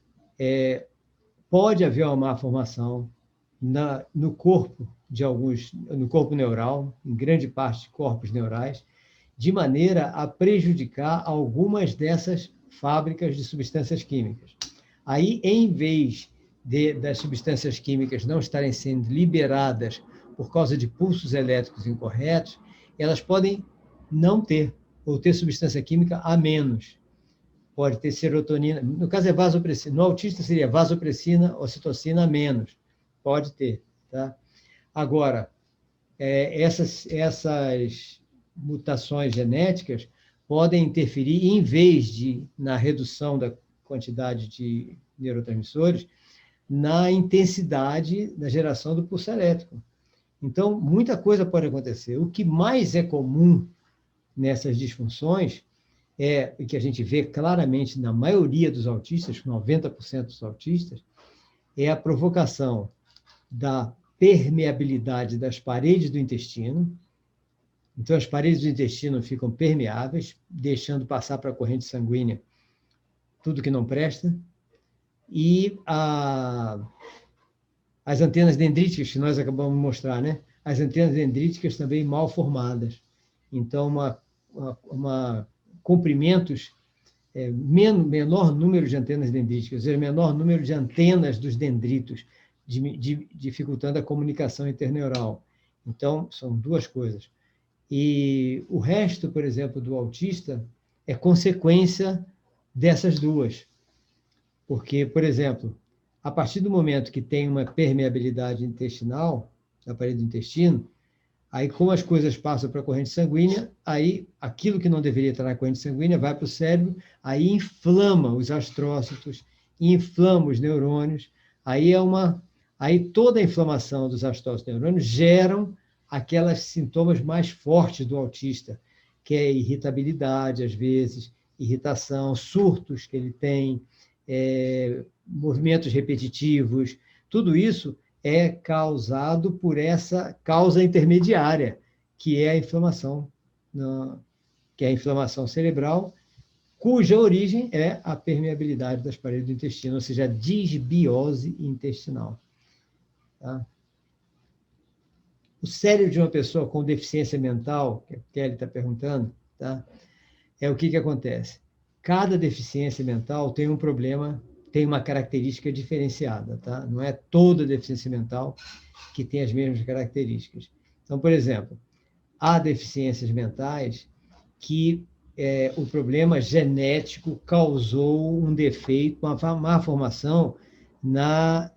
pode haver uma malformação no corpo no corpo neural, em grande parte de corpos neurais, de maneira a prejudicar algumas dessas fábricas de substâncias químicas. Aí, em vez das substâncias químicas não estarem sendo liberadas por causa de pulsos elétricos incorretos, elas podem não ter, ou ter substância química a menos. Pode ter serotonina, no caso é vasopressina, no autista seria vasopressina, ocitocina a menos, pode ter, tá? Agora, essas mutações genéticas podem interferir, em vez na redução da quantidade de neurotransmissores, na intensidade da geração do pulso elétrico. Então, muita coisa pode acontecer. O que mais é comum nessas disfunções e que a gente vê claramente na maioria dos autistas, 90% dos autistas, é a provocação da permeabilidade das paredes do intestino. Então, as paredes do intestino ficam permeáveis, deixando passar para a corrente sanguínea tudo que não presta. E as antenas dendríticas, que nós acabamos de mostrar, né? As antenas dendríticas também mal formadas. Então, comprimentos, menor número de antenas dendríticas, ou seja, menor número de antenas dos dendritos, dificultando a comunicação interneural. Então, são duas coisas. E o resto, por exemplo, do autista é consequência dessas duas. Porque, por exemplo, a partir do momento que tem uma permeabilidade intestinal, na parede do intestino, aí, como as coisas passam para a corrente sanguínea, aí aquilo que não deveria estar na corrente sanguínea vai para o cérebro, aí inflama os astrócitos, inflama os neurônios, aí toda a inflamação dos astrócitos e neurônios geram aqueles sintomas mais fortes do autista, que é irritabilidade, às vezes, irritação, surtos que ele tem, movimentos repetitivos, tudo isso é causado por essa causa intermediária, que é a inflamação, que é a inflamação cerebral, cuja origem é a permeabilidade das paredes do intestino, ou seja, a disbiose intestinal. Tá? O cérebro de uma pessoa com deficiência mental, que a Kelly está perguntando, tá? O que acontece? Cada deficiência mental tem um problema, tem uma característica diferenciada, tá? Não é toda deficiência mental que tem as mesmas características. Então, por exemplo, há deficiências mentais que o problema genético causou um defeito, uma má formação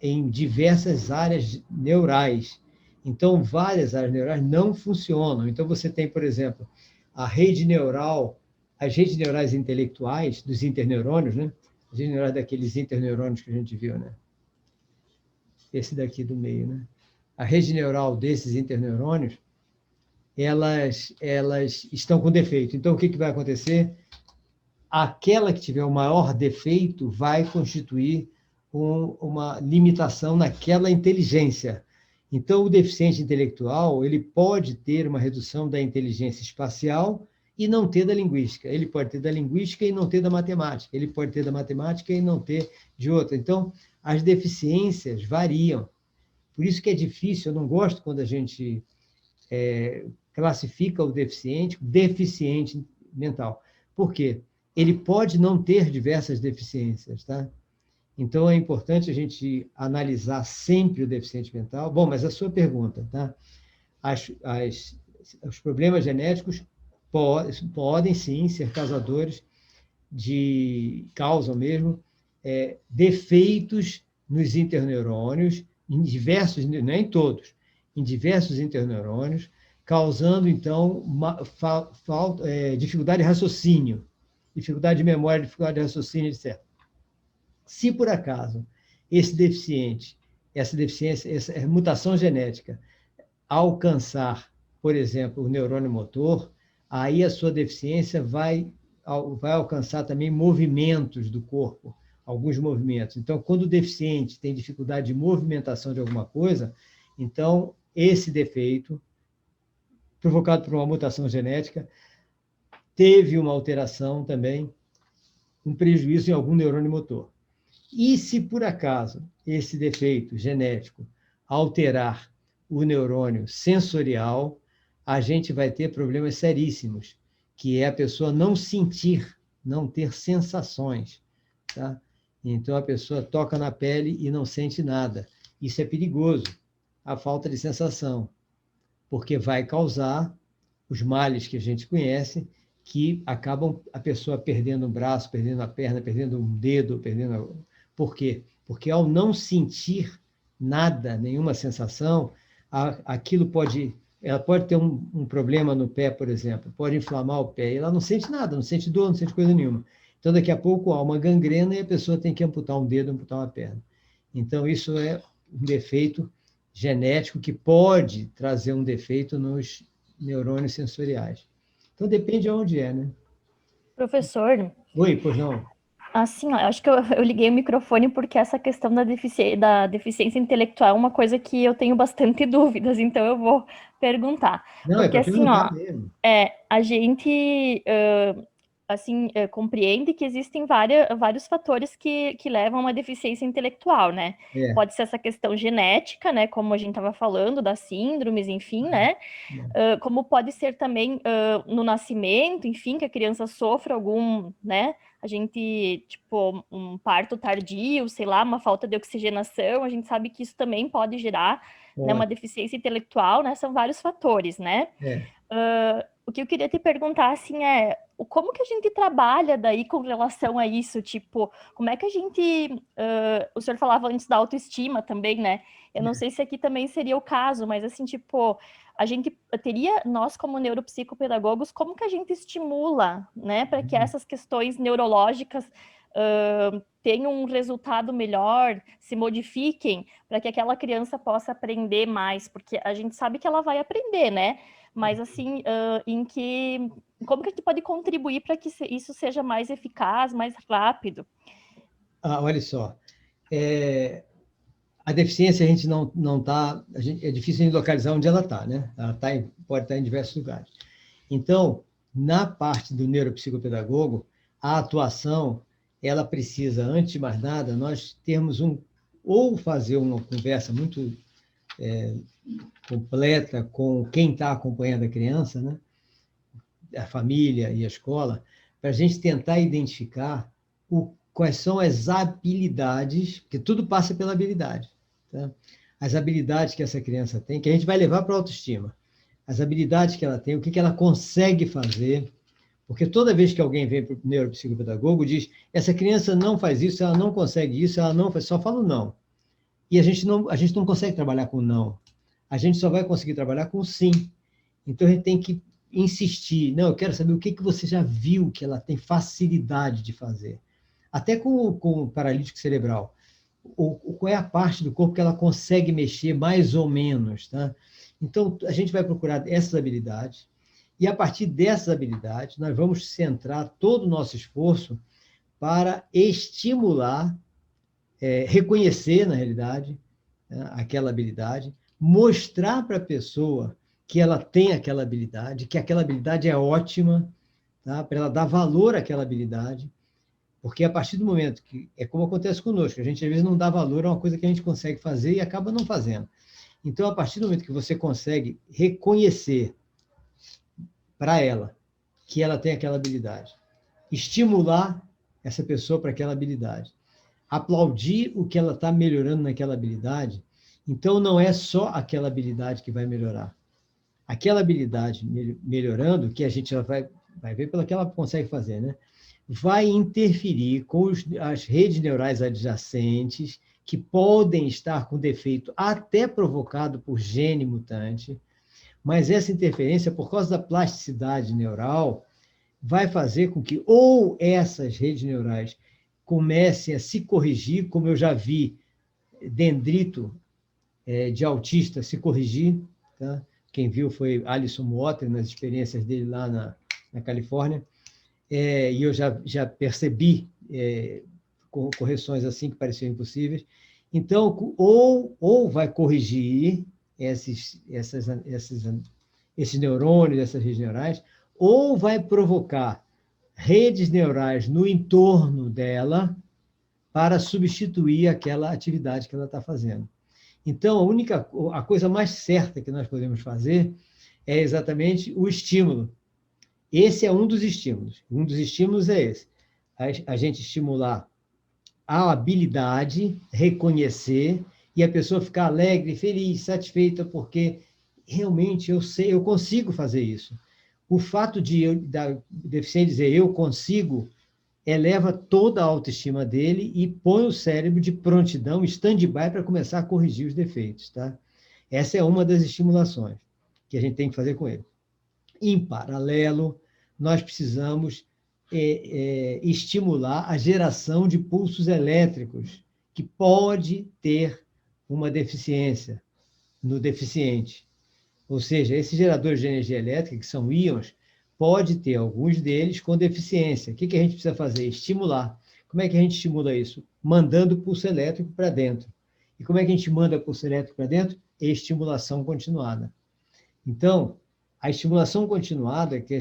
em diversas áreas neurais. Então, várias áreas neurais não funcionam. Então, você tem, por exemplo, a rede neural, as redes neurais intelectuais dos interneurônios, né? As redes neurais daqueles interneurônios que a gente viu, né? Esse daqui do meio, né? A rede neural desses interneurônios, elas estão com defeito. Então, o que vai acontecer? Aquela que tiver o maior defeito vai constituir uma limitação naquela inteligência. Então, o deficiente intelectual ele pode ter uma redução da inteligência espacial e não ter da linguística. Ele pode ter da linguística e não ter da matemática. Ele pode ter da matemática e não ter de outra. Então, as deficiências variam. Por isso que é difícil, eu não gosto quando a gente classifica o deficiente mental. Por quê? Ele pode não ter diversas deficiências, tá? Então, é importante a gente analisar sempre o deficiente mental. Bom, mas a sua pergunta, tá? Os problemas genéticos podem, sim, ser causadores causam mesmo, defeitos nos interneurônios, em diversos, não é em todos, em diversos interneurônios, causando, então, dificuldade de raciocínio, dificuldade de memória, dificuldade de raciocínio, etc. Se, por acaso, essa deficiência, essa mutação genética, alcançar, por exemplo, o neurônio motor, aí a sua deficiência vai alcançar também movimentos do corpo, alguns movimentos. Então, quando o deficiente tem dificuldade de movimentação de alguma coisa, então, esse defeito, provocado por uma mutação genética, teve uma alteração também, um prejuízo em algum neurônio motor. E se, por acaso, esse defeito genético alterar o neurônio sensorial, a gente vai ter problemas seríssimos, que é a pessoa não sentir, não ter sensações. Tá? Então, a pessoa toca na pele e não sente nada. Isso é perigoso, a falta de sensação, porque vai causar os males que a gente conhece, que acabam a pessoa perdendo um braço, perdendo a perna, perdendo um dedo, perdendo... Por quê? Porque ao não sentir nada, nenhuma sensação, aquilo ela pode ter um problema no pé, por exemplo, pode inflamar o pé, e ela não sente nada, não sente dor, não sente coisa nenhuma. Então, daqui a pouco há uma gangrena e a pessoa tem que amputar um dedo, amputar uma perna. Então, isso é um defeito genético que pode trazer um defeito nos neurônios sensoriais. Então, depende de onde é, né? Professor, Oi, pois não? assim, ó, eu acho que eu liguei o microfone porque essa questão da deficiência intelectual é uma coisa que eu tenho bastante dúvidas, então eu vou perguntar. Não, é Porque, para assim, ó, perguntar mesmo. a gente, assim, compreende que existem vários fatores que levam a uma deficiência intelectual, né? É, Pode ser essa questão genética, né, como a gente estava falando, das síndromes, enfim, né? Como pode ser também no nascimento, enfim, que a criança sofra algum, né? A gente, tipo, um parto tardio, sei lá, uma falta de oxigenação, a gente sabe que isso também pode gerar, né, uma pode. deficiência intelectual, né? São vários fatores, né? É. O que eu queria te perguntar, assim, como que a gente trabalha daí com relação a isso? Tipo, como é que a gente... o senhor falava antes da autoestima também, né? Eu não sei se aqui também seria o caso, mas, assim, tipo, a gente teria, nós como neuropsicopedagogos, como que a gente estimula, né, para que essas questões neurológicas tenham um resultado melhor, se modifiquem, para que aquela criança possa aprender mais, porque a gente sabe que ela vai aprender, né? Mas, assim, como que a gente pode contribuir para que isso seja mais eficaz, mais rápido? Olha só, a deficiência a gente não está, é difícil de localizar onde ela está, né? Ela pode estar em diversos lugares. Então, na parte do neuropsicopedagogo, a atuação, ela precisa, antes de mais nada, nós termos ou fazer uma conversa muito completa com quem está acompanhando a criança, né? A família e a escola, para a gente tentar identificar quais são as habilidades, porque tudo passa pela habilidade, tá? As habilidades que essa criança tem, que a gente vai levar para a autoestima. As habilidades que ela tem, o que ela consegue fazer, Porque toda vez que alguém vem para o neuropsicopedagogo, diz, essa criança não faz isso, ela não consegue isso, ela não faz, só fala o não. E a gente não consegue trabalhar com não. A gente só vai conseguir trabalhar com sim. Então, a gente tem que insistir. Não, eu quero saber o que você já viu que ela tem facilidade de fazer. Até com o paralítico cerebral. Qual é a parte do corpo que ela consegue mexer mais ou menos, tá? Então, a gente vai procurar essas habilidades, e a partir dessas habilidades, nós vamos centrar todo o nosso esforço para estimular, reconhecer, na realidade, né, aquela habilidade, mostrar para a pessoa que ela tem aquela habilidade, que aquela habilidade é ótima, tá? Para ela dar valor àquela habilidade, porque a partir do momento que, é como acontece conosco, a gente às vezes não dá valor a uma coisa que a gente consegue fazer e acaba não fazendo. Então, a partir do momento que você consegue reconhecer para ela que ela tem aquela habilidade, estimular essa pessoa para aquela habilidade, aplaudir o que ela está melhorando naquela habilidade, então não é só aquela habilidade que vai melhorar. Aquela habilidade melhorando, que a gente vai ver pelo que ela consegue fazer, né? Vai interferir com as redes neurais adjacentes, que podem estar com defeito até provocado por gene mutante, mas essa interferência, por causa da plasticidade neural, vai fazer com que ou essas redes neurais comecem a se corrigir, como eu já vi dendrito de autista se corrigir, tá? Quem viu foi Alison Water, nas experiências dele lá na Califórnia, e eu já percebi correções assim que pareciam impossíveis. Então, ou vai corrigir esses neurônios, essas redes neurais, ou vai provocar redes neurais no entorno dela para substituir aquela atividade que ela está fazendo. Então, a coisa mais certa que nós podemos fazer é exatamente o estímulo. Esse é um dos estímulos. Um dos estímulos é esse. A gente estimular a habilidade, reconhecer, e a pessoa ficar alegre, feliz, satisfeita, porque realmente eu consigo fazer isso. O fato da deficiente dizer eu consigo, eleva toda a autoestima dele e põe o cérebro de prontidão, stand-by, para começar a corrigir os defeitos. Tá? Essa é uma das estimulações que a gente tem que fazer com ele. Em paralelo, nós precisamos estimular a geração de pulsos elétricos, que pode ter uma deficiência no deficiente. Ou seja, esses geradores de energia elétrica, que são íons, pode ter alguns deles com deficiência. O que a gente precisa fazer? Estimular. Como é que a gente estimula isso? Mandando pulso elétrico para dentro. E como é que a gente manda pulso elétrico para dentro? Estimulação continuada. Então, a estimulação continuada, que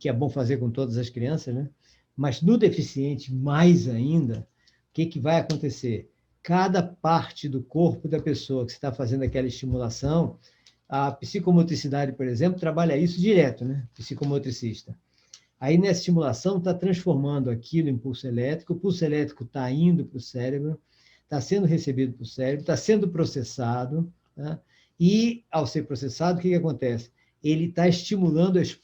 é bom fazer com todas as crianças, né? Mas no deficiente, mais ainda, o que vai acontecer? Cada parte do corpo da pessoa que está fazendo aquela estimulação, a psicomotricidade, por exemplo, trabalha isso direto, né? Psicomotricista. Aí, nessa estimulação, está transformando aquilo em pulso elétrico, o pulso elétrico está indo para o cérebro, está sendo recebido para o cérebro, está sendo processado, né? E, ao ser processado, o que acontece? Ele está estimulando as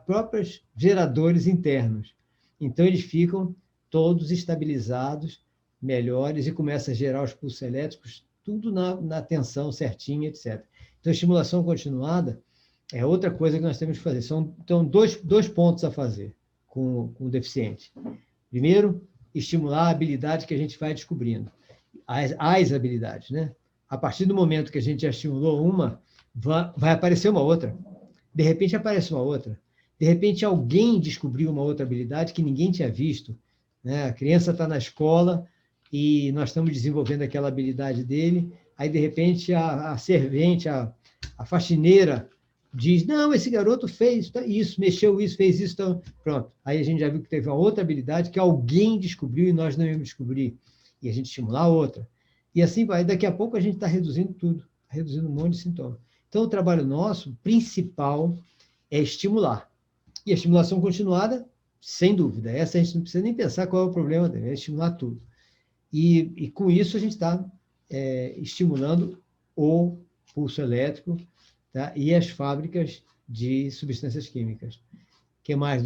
próprios geradores internos. Então, eles ficam todos estabilizados, melhores, e começa a gerar os pulsos elétricos, tudo na tensão certinha, etc. Então, estimulação continuada é outra coisa que nós temos que fazer. Então, dois pontos a fazer com o deficiente. Primeiro, estimular a habilidade que a gente vai descobrindo. As habilidades, né? A partir do momento que a gente já estimulou uma, vai aparecer uma outra. De repente, aparece uma outra. De repente, alguém descobriu uma outra habilidade que ninguém tinha visto, né? A criança está na escola e nós estamos desenvolvendo aquela habilidade dele, aí, de repente, a servente, a faxineira, diz, não, esse garoto fez isso, mexeu isso, fez isso, então, pronto. Aí a gente já viu que teve uma outra habilidade que alguém descobriu e nós não íamos descobrir. E a gente estimular a outra. E assim vai. Daqui a pouco a gente está reduzindo tudo, reduzindo um monte de sintomas. Então, o trabalho nosso principal é estimular. E a estimulação continuada, sem dúvida. Essa a gente não precisa nem pensar qual é o problema dele, é estimular tudo. E com isso a gente está estimulando o pulso elétrico, tá? E as fábricas de substâncias químicas, que mais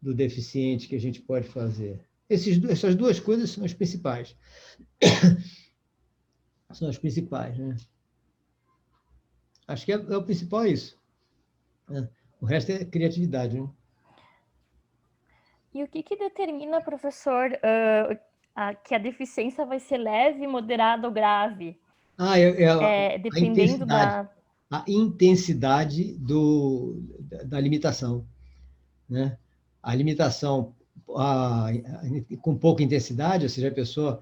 do deficiente que a gente pode fazer? Essas duas coisas são as principais. São as principais, né? Acho que o principal é isso. Né? O resto é criatividade, né? E o que determina, professor, que a deficiência vai ser leve, moderada ou grave? A Dependendo intensidade. A intensidade da limitação. Né? A limitação com pouca intensidade, ou seja, a pessoa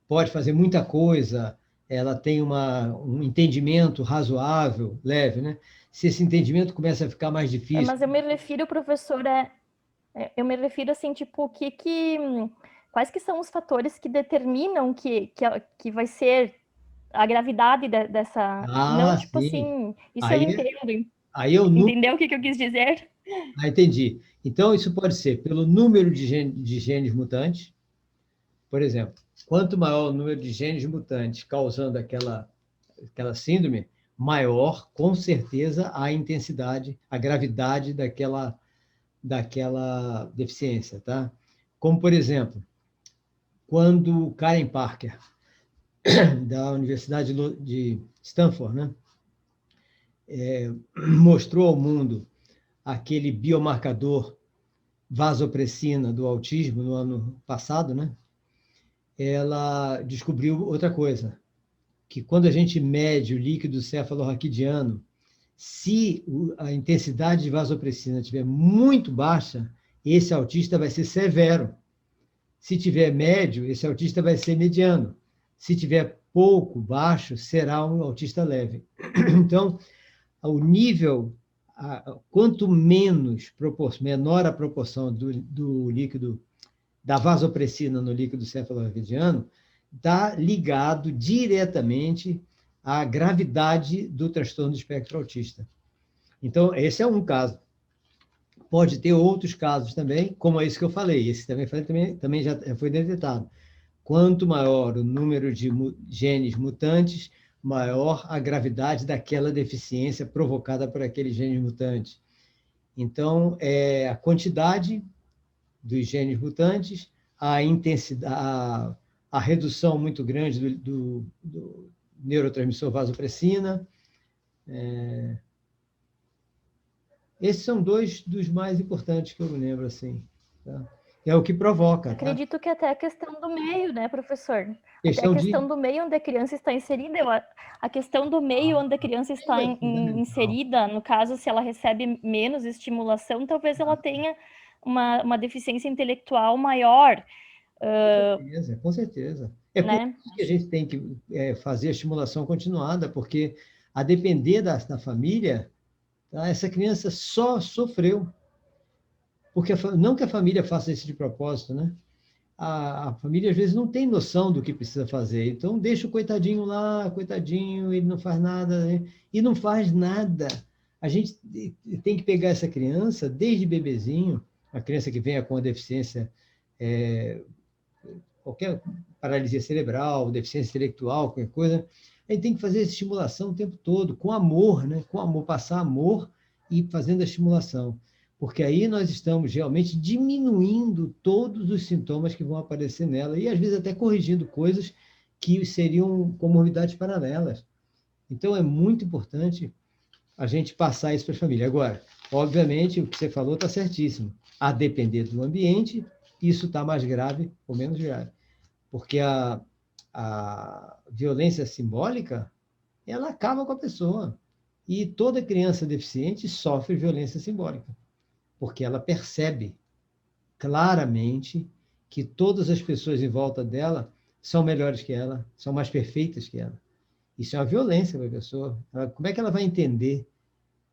pode fazer muita coisa, ela tem um entendimento razoável, leve, né? Se esse entendimento começa a ficar mais difícil... Mas eu me refiro, professor, eu me refiro assim, tipo, quais que são os fatores que determinam que vai ser a gravidade dessa... Não, tipo sim. assim, isso eu entendo. Aí eu Entendeu o que eu quis dizer? Entendi. Então, isso pode ser pelo número de genes mutantes. Por exemplo, quanto maior o número de genes mutantes causando aquela síndrome, maior, com certeza, a intensidade, a gravidade daquela deficiência, tá? Como, por exemplo, quando Karen Parker, da Universidade de Stanford, né, mostrou ao mundo aquele biomarcador vasopressina do autismo no ano passado, né? Ela descobriu outra coisa, que quando a gente mede o líquido cefalorraquidiano, se a intensidade de vasopressina estiver muito baixa, esse autista vai ser severo. Se tiver médio, esse autista vai ser mediano. Se tiver pouco, baixo, será um autista leve. Então, o nível, quanto menor a proporção do líquido, da vasopressina no líquido cefalorraquidiano, está ligado diretamente à gravidade do transtorno do espectro autista. Então, esse é um caso. Pode ter outros casos também, como esse que eu falei. Esse também já foi detectado. Quanto maior o número de genes mutantes, maior a gravidade daquela deficiência provocada por aqueles genes mutantes. Então, a quantidade dos genes mutantes, a intensidade, a redução muito grande do neurotransmissor vasopressina. Esses são dois dos mais importantes que eu me lembro, assim. Tá? É o que provoca. Acredito tá? que até a questão do meio, né, professor? Até a questão do meio onde a criança está inserida, a questão do meio onde a criança está inserida, no caso, se ela recebe menos estimulação, talvez ela tenha uma deficiência intelectual maior. Com certeza. É por isso que a gente tem que fazer a estimulação continuada, porque a depender da família, tá, essa criança só sofreu. Porque não que a família faça isso de propósito, né? A família, às vezes, não tem noção do que precisa fazer. Então, deixa o coitadinho lá, coitadinho, ele não faz nada. Né? E não faz nada. A gente tem que pegar essa criança, desde bebezinho, a criança que venha com a deficiência, qualquer paralisia cerebral, deficiência intelectual, qualquer coisa, a gente tem que fazer essa estimulação o tempo todo, com amor, né? Com amor, passar amor e fazendo a estimulação. Porque aí nós estamos realmente diminuindo todos os sintomas que vão aparecer nela e, às vezes, até corrigindo coisas que seriam comorbidades paralelas. Então, é muito importante a gente passar isso para a família. Agora, obviamente, o que você falou está certíssimo. A depender do ambiente, isso está mais grave ou menos grave. Porque a violência simbólica, ela acaba com a pessoa. E toda criança deficiente sofre violência simbólica. Porque ela percebe claramente que todas as pessoas em volta dela são melhores que ela, são mais perfeitas que ela. Isso é uma violência para a pessoa. Como é que ela vai entender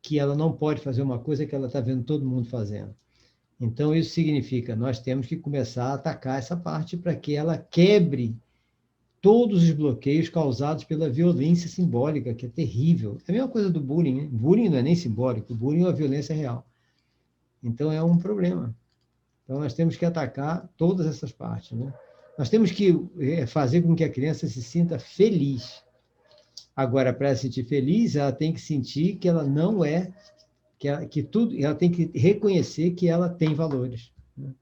que ela não pode fazer uma coisa que ela está vendo todo mundo fazendo? Então, isso significa nós temos que começar a atacar essa parte para que ela quebre todos os bloqueios causados pela violência simbólica, que é terrível. É a mesma coisa do bullying. Né? Bullying não é nem simbólico, bullying é uma violência real. Então, é um problema. Então, nós temos que atacar todas essas partes. Né? Nós temos que fazer com que a criança se sinta feliz. Agora, para se sentir feliz, ela tem que sentir que ela não é, que tudo, ela tem que reconhecer que ela tem valores. Né?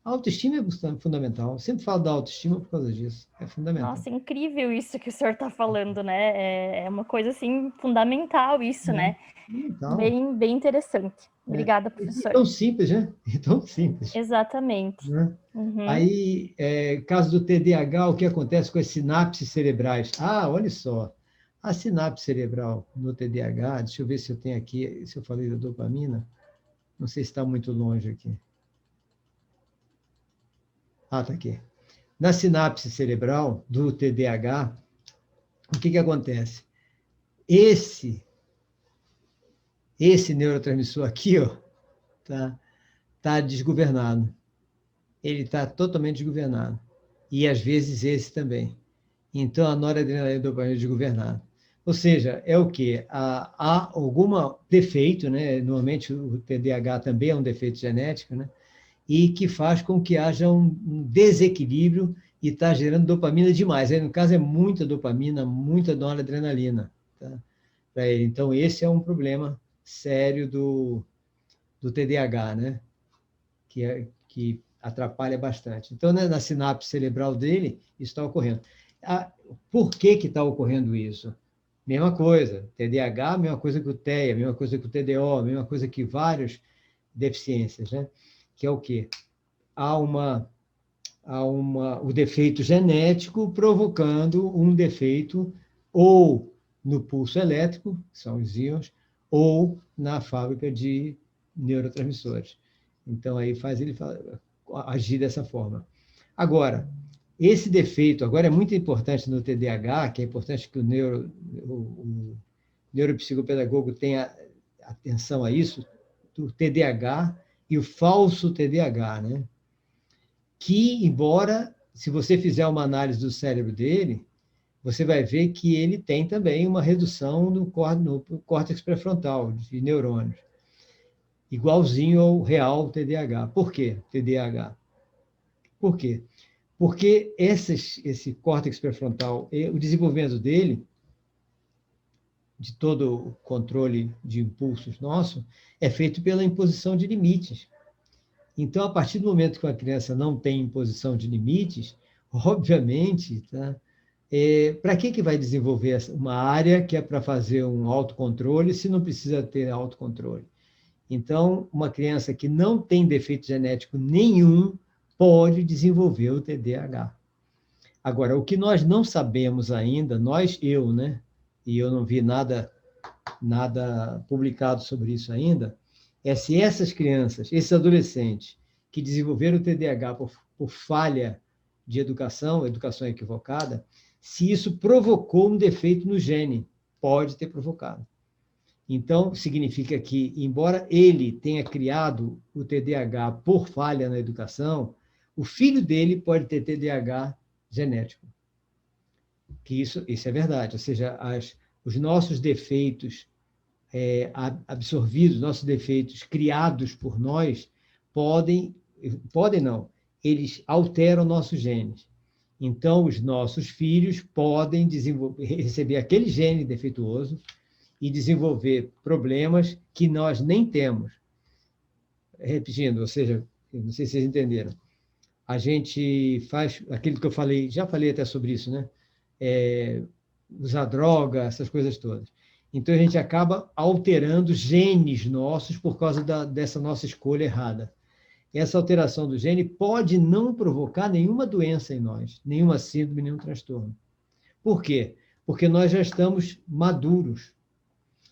A autoestima é fundamental. Eu sempre falo da autoestima por causa disso. É fundamental. Nossa, incrível isso que o senhor está falando, né? É uma coisa assim fundamental isso, né? Fundamental. Bem interessante. Obrigada, E professor. tão simples, né? E tão simples. Exatamente. Né? Uhum. Aí, caso do TDAH, o que acontece com as sinapses cerebrais? Ah, olha só. A sinapse cerebral no TDAH, deixa eu ver se eu tenho aqui, se eu falei da dopamina, não sei se está muito longe aqui. Ah, está aqui. Na sinapse cerebral do TDAH, o que acontece? Esse neurotransmissor aqui, ó, tá desgovernado. Ele está totalmente desgovernado. E, às vezes, esse também. Então, a noradrenalina e a dopamina desgovernada. Ou seja, é o quê? Há algum defeito, né? Normalmente o TDAH também é um defeito genético, né? E que faz com que haja um desequilíbrio e está gerando dopamina demais. Aí, no caso, é muita dopamina, muita noradrenalina, tá? Para ele. Então, esse é um problema sério do TDAH, né? Que atrapalha bastante. Então, né, na sinapse cerebral dele, isso está ocorrendo. Por que está ocorrendo isso? Mesma coisa, TDAH, mesma coisa que o TEA, mesma coisa que o TDO, mesma coisa que várias deficiências, né? Que é o quê? O defeito genético provocando um defeito ou no pulso elétrico, que são os íons, ou na fábrica de neurotransmissores. Então, aí faz ele agir dessa forma. Agora, esse defeito, agora é muito importante no TDAH, que é importante que o neuropsicopedagogo tenha atenção a isso, do TDAH e o falso TDAH, né? Que, embora, se você fizer uma análise do cérebro dele, você vai ver que ele tem também uma redução no córtex pré-frontal de neurônios, igualzinho ao real TDAH. Por quê? TDAH. Por quê? Porque esse córtex pré-frontal, o desenvolvimento dele, de todo o controle de impulsos nosso, é feito pela imposição de limites. Então, a partir do momento que uma criança não tem imposição de limites, obviamente, tá? Para que vai desenvolver uma área que é para fazer um autocontrole se não precisa ter autocontrole? Então, uma criança que não tem defeito genético nenhum pode desenvolver o TDAH. Agora, o que nós não sabemos ainda, eu, né? E eu não vi nada publicado sobre isso ainda, é se essas crianças, esses adolescentes que desenvolveram o TDAH por falha de educação equivocada, se isso provocou um defeito no gene. Pode ter provocado. Então, significa que, embora ele tenha criado o TDAH por falha na educação, o filho dele pode ter TDAH genético. Que isso é verdade. Ou seja, os nossos defeitos absorvidos, nossos defeitos criados por nós, podem não, eles alteram nossos genes. Então, os nossos filhos podem receber aquele gene defeituoso e desenvolver problemas que nós nem temos. Repetindo, ou seja, não sei se vocês entenderam, a gente faz aquilo que eu falei, já falei até sobre isso, né? Usar droga, essas coisas todas. Então, a gente acaba alterando genes nossos por causa dessa nossa escolha errada. Essa alteração do gene pode não provocar nenhuma doença em nós, nenhuma síndrome, nenhum transtorno. Por quê? Porque nós já estamos maduros.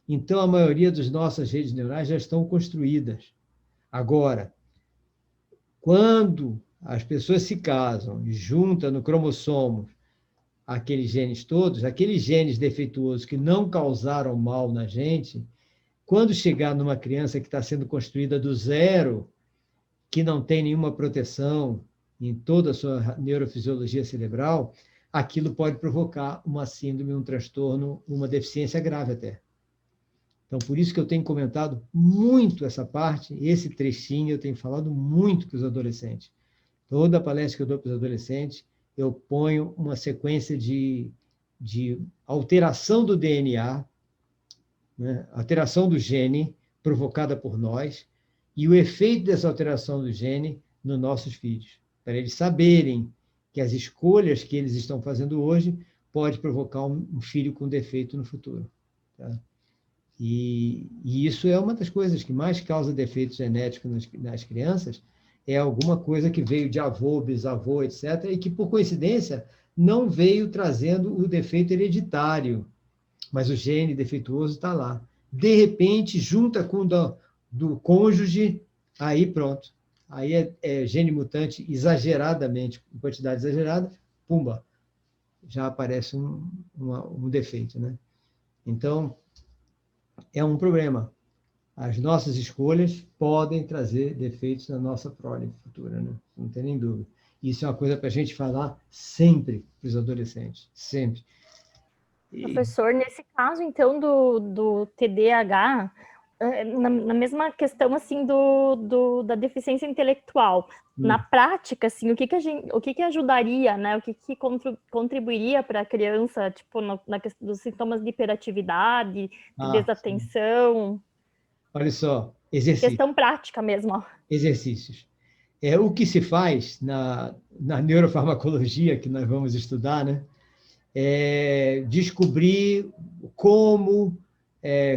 Então, a maioria das nossas redes neurais já estão construídas. Agora, quando as pessoas se casam e juntam no cromossomo aqueles genes todos, aqueles genes defeituosos que não causaram mal na gente, quando chegar numa criança que está sendo construída do zero, que não tem nenhuma proteção em toda a sua neurofisiologia cerebral, aquilo pode provocar uma síndrome, um transtorno, uma deficiência grave até. Então, por isso que eu tenho comentado muito essa parte, esse trechinho eu tenho falado muito para os adolescentes. Toda palestra que eu dou para os adolescentes, eu ponho uma sequência de alteração do DNA, né? Alteração do gene, provocada por nós e o efeito dessa alteração do gene nos nossos filhos, para eles saberem que as escolhas que eles estão fazendo hoje pode provocar um filho com defeito no futuro. Tá? E isso é uma das coisas que mais causa defeitos genéticos nas crianças, é alguma coisa que veio de avô, bisavô, etc., e que, por coincidência, não veio trazendo o defeito hereditário, mas o gene defeituoso está lá. De repente, junta com o do cônjuge, aí pronto. Aí é gene mutante exageradamente, em quantidade exagerada, pumba, já aparece um defeito, né? Então, é um problema. As nossas escolhas podem trazer defeitos na nossa prole futura, né? Não tem nem dúvida. Isso é uma coisa para a gente falar sempre para os adolescentes, sempre. Professor, nesse caso, então, do TDAH, na mesma questão, assim, da deficiência intelectual, na prática, assim, o que ajudaria, né? O que contribuiria para a criança, tipo, na questão dos sintomas de hiperatividade, de desatenção? Sim. Olha só, exercício. Questão prática mesmo. Ó. Exercícios. O que se faz na neurofarmacologia, que nós vamos estudar, né? É descobrir como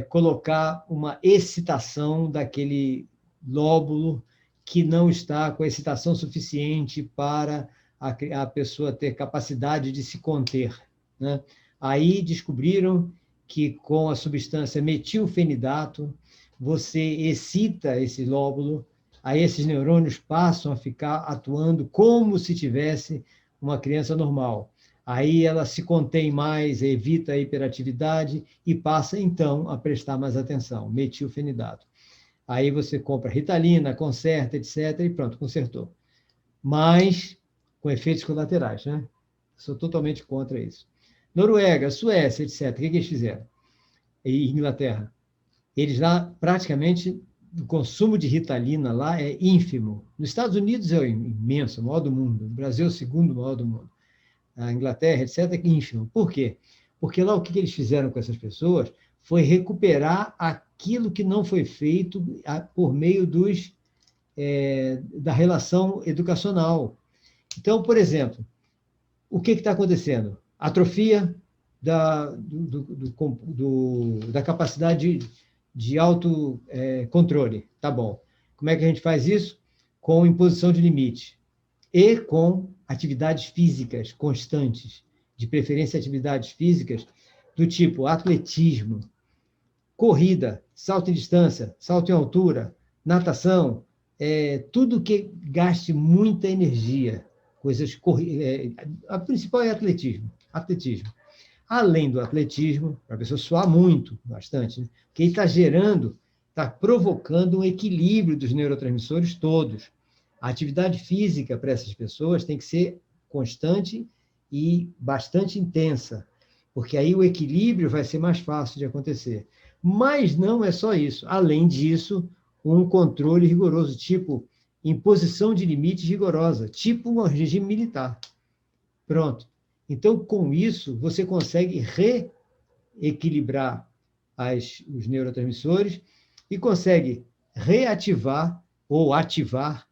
colocar uma excitação daquele lóbulo que não está com a excitação suficiente para a pessoa ter capacidade de se conter, né? Aí descobriram que com a substância metilfenidato, você excita esse lóbulo, aí esses neurônios passam a ficar atuando como se tivesse uma criança normal. Aí ela se contém mais, evita a hiperatividade e passa, então, a prestar mais atenção, metilfenidato. Aí você compra Ritalina, conserta, etc., e pronto, consertou. Mas com efeitos colaterais, né? Sou totalmente contra isso. Noruega, Suécia, etc., o que eles fizeram? E Inglaterra. Eles lá, praticamente, o consumo de Ritalina lá é ínfimo. Nos Estados Unidos é imenso, o maior do mundo. No Brasil é o segundo maior do mundo. A Inglaterra, etc., é ínfimo. Por quê? Porque lá o que eles fizeram com essas pessoas foi recuperar aquilo que não foi feito por meio da relação educacional. Então, por exemplo, o que está acontecendo? Atrofia da capacidade de autocontrole. Tá bom. Como é que a gente faz isso? Com imposição de limite e com atividades físicas constantes, de preferência atividades físicas do tipo atletismo, corrida, salto em distância, salto em altura, natação, tudo que gaste muita energia, a principal é atletismo. Além do atletismo, para a pessoa suar muito, bastante, né? Que está está provocando um equilíbrio dos neurotransmissores todos. A atividade física para essas pessoas tem que ser constante e bastante intensa, porque aí o equilíbrio vai ser mais fácil de acontecer. Mas não é só isso. Além disso, um controle rigoroso, tipo imposição de limites rigorosa, tipo um regime militar. Pronto. Então, com isso, você consegue reequilibrar os neurotransmissores e consegue reativar ou ativar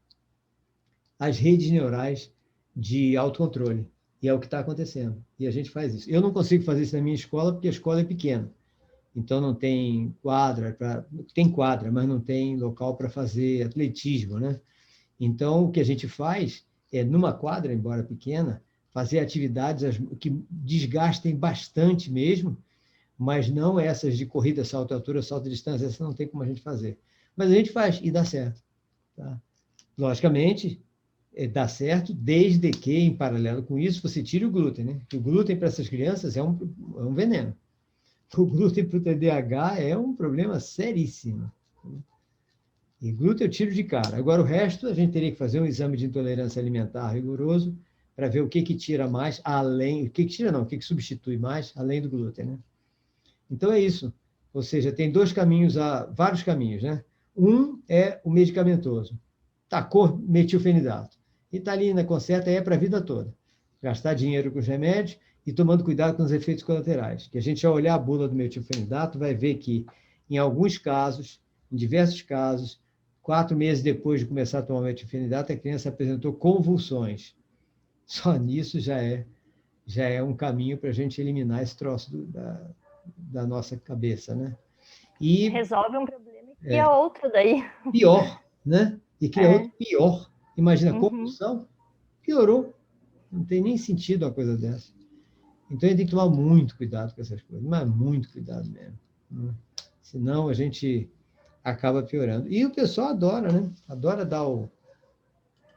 as redes neurais de autocontrole. E é o que está acontecendo. E a gente faz isso. Eu não consigo fazer isso na minha escola, porque a escola é pequena. Então, não tem quadra. Tem quadra, mas não tem local para fazer atletismo, né? Então, o que a gente faz é, numa quadra, embora pequena, fazer atividades que desgastem bastante mesmo, mas não essas de corrida, salto de altura, salto de distância, essas não tem como a gente fazer. Mas a gente faz e dá certo. Tá? Logicamente, dá certo, desde que, em paralelo com isso, você tire o glúten, né? Porque o glúten para essas crianças é um veneno. O glúten para o TDAH é um problema seríssimo. E glúten eu tiro de cara. Agora, o resto, a gente teria que fazer um exame de intolerância alimentar rigoroso para ver o que tira mais, o que tira não, o que substitui mais, além do glúten, né? Então, é isso. Ou seja, tem vários caminhos, né? Um é o medicamentoso. Tacou metilfenidato. Ritalina, conserta, é para a vida toda. Gastar dinheiro com os remédios e tomando cuidado com os efeitos colaterais. Que a gente, ao olhar a bula do metilfenidato, vai ver que, em alguns casos, em diversos casos, 4 meses depois de começar a tomar metilfenidato, a criança apresentou convulsões. Só nisso já é um caminho para a gente eliminar esse troço da nossa cabeça, né? E resolve um problema e cria outro daí. pior, né? E cria outro pior. Imagina, compulsão, piorou. Não tem nem sentido uma coisa dessa. Então, a gente tem que tomar muito cuidado com essas coisas, mas muito cuidado mesmo. Né? Senão, a gente acaba piorando. E o pessoal adora, né? Adora dar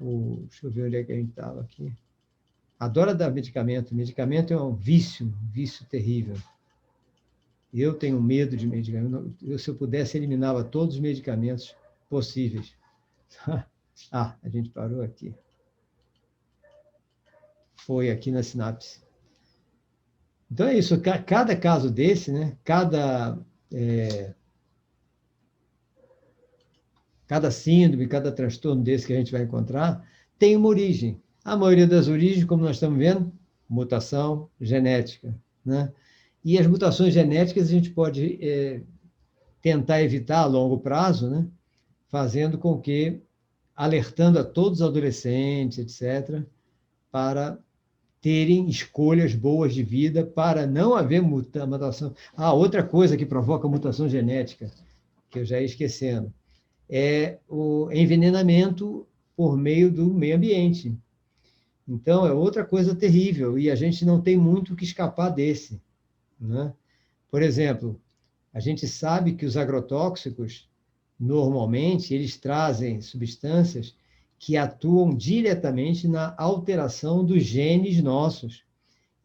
deixa eu ver onde é que a gente estava aqui. Adora dar medicamento. Medicamento é um vício terrível. Eu tenho medo de medicamento. Se eu pudesse, eliminava todos os medicamentos possíveis. Ah, a gente parou aqui. Foi aqui na sinapse. Então é isso. Cada caso desse, né? Cada síndrome, cada transtorno desse que a gente vai encontrar, tem uma origem. A maioria das origens, como nós estamos vendo, mutação genética, né? E as mutações genéticas a gente pode tentar evitar a longo prazo, né? Fazendo com que, alertando a todos os adolescentes, etc., para terem escolhas boas de vida, para não haver mutação. Ah, outra coisa que provoca mutação genética, que eu já ia esquecendo, é o envenenamento por meio do meio ambiente. Então, é outra coisa terrível, e a gente não tem muito o que escapar desse, né? Por exemplo, a gente sabe que os agrotóxicos, normalmente, eles trazem substâncias que atuam diretamente na alteração dos genes nossos.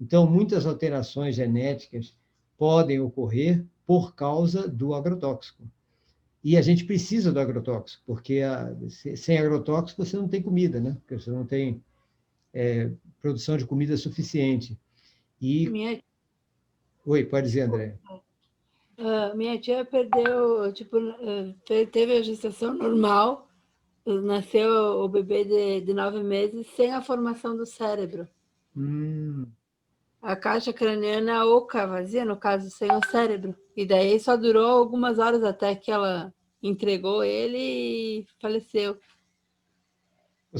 Então, muitas alterações genéticas podem ocorrer por causa do agrotóxico. E a gente precisa do agrotóxico, porque sem agrotóxico você não tem comida, né? Porque você não tem produção de comida suficiente. Oi, pode dizer, André. Minha tia perdeu, teve a gestação normal, nasceu o bebê de 9 meses sem a formação do cérebro. A caixa craniana oca, vazia, no caso, sem o cérebro. E daí só durou algumas horas até que ela entregou ele e faleceu.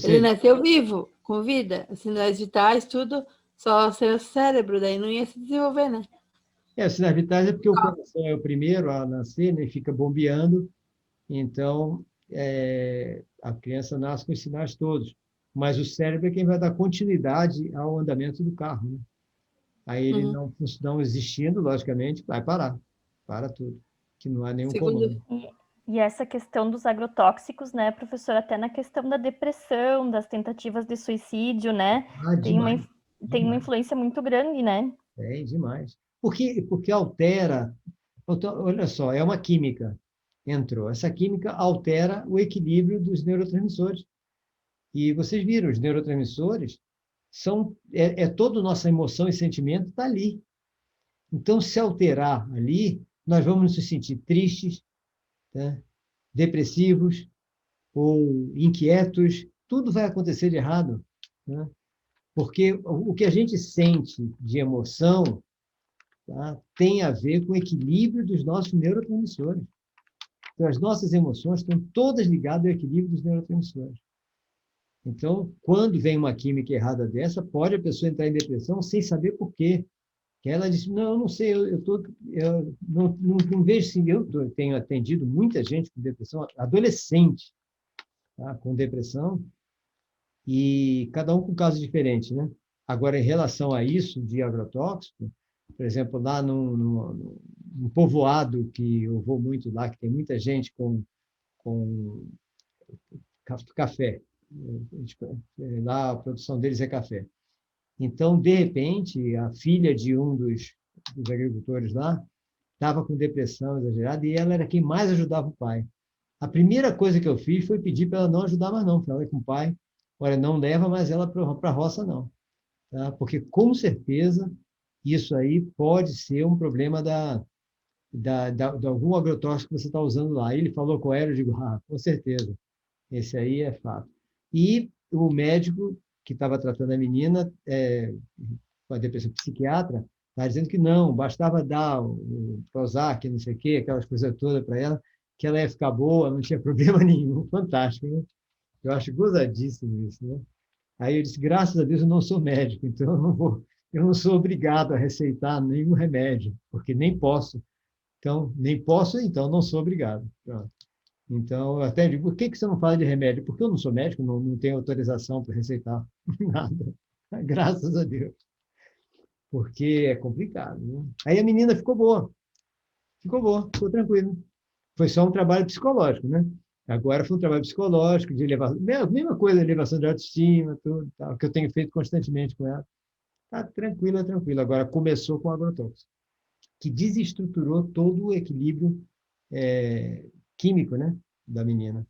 Ele nasceu vivo, com vida, sinais vitais, tudo, só sem o cérebro, daí não ia se desenvolver, né? Os sinais vitais é porque o coração é o primeiro a nascer, né, e fica bombeando, então a criança nasce com os sinais todos, mas o cérebro é quem vai dar continuidade ao andamento do carro, né? Aí ele não existindo, logicamente, vai parar, para tudo, que não há nenhum comando. E essa questão dos agrotóxicos, né, professor, até na questão da depressão, das tentativas de suicídio, né, tem uma influência muito grande, né? É, demais. Porque altera, olha só, é uma química, entrou. Essa química altera o equilíbrio dos neurotransmissores. E vocês viram, os neurotransmissores toda a nossa emoção e sentimento está ali. Então, se alterar ali, nós vamos nos sentir tristes, né? Depressivos ou inquietos, tudo vai acontecer de errado, né? Porque o que a gente sente de emoção, tá, tem a ver com o equilíbrio dos nossos neurotransmissores. Então, as nossas emoções estão todas ligadas ao equilíbrio dos neurotransmissores. Então, quando vem uma química errada dessa, pode a pessoa entrar em depressão sem saber por quê. Que ela disse, não, eu não sei, eu não vejo se eu tenho atendido muita gente com depressão, adolescente, tá, com depressão, e cada um com caso diferente, né? Agora, em relação a isso de agrotóxico, por exemplo, lá num povoado que eu vou muito lá, que tem muita gente com café, lá a produção deles é café. Então, de repente, a filha de um dos agricultores lá estava com depressão exagerada e ela era quem mais ajudava o pai. A primeira coisa que eu fiz foi pedir para ela não ajudar mais não, falei com o pai, olha, não leva mais ela para a roça não, tá? Porque com certeza isso aí pode ser um problema de algum agrotóxico que você está usando lá. Ele falou com ela, eu digo, com certeza, esse aí é fato. E o médico que estava tratando a menina, com a depressão psiquiatra, está dizendo que não, bastava dar o Prozac, não sei o quê, aquelas coisas todas para ela, que ela ia ficar boa, não tinha problema nenhum. Fantástico, né? Eu acho gozadíssimo isso, né? Aí eu disse, graças a Deus eu não sou médico, então eu não sou obrigado a receitar nenhum remédio, porque nem posso. Então, nem posso, então não sou obrigado. Pronto. Então, eu até digo, por que você não fala de remédio? Porque eu não sou médico, não tenho autorização para receitar nada. Graças a Deus. Porque é complicado, né? Aí a menina ficou boa, ficou tranquila. Foi só um trabalho psicológico, né? Agora foi um trabalho psicológico, de elevação, mesma coisa, elevação de autoestima, tudo, tal, que eu tenho feito constantemente com ela. Está tranquila, tranquila. Agora começou com o agrotóxico, que desestruturou todo o equilíbrio químico, né, da menina.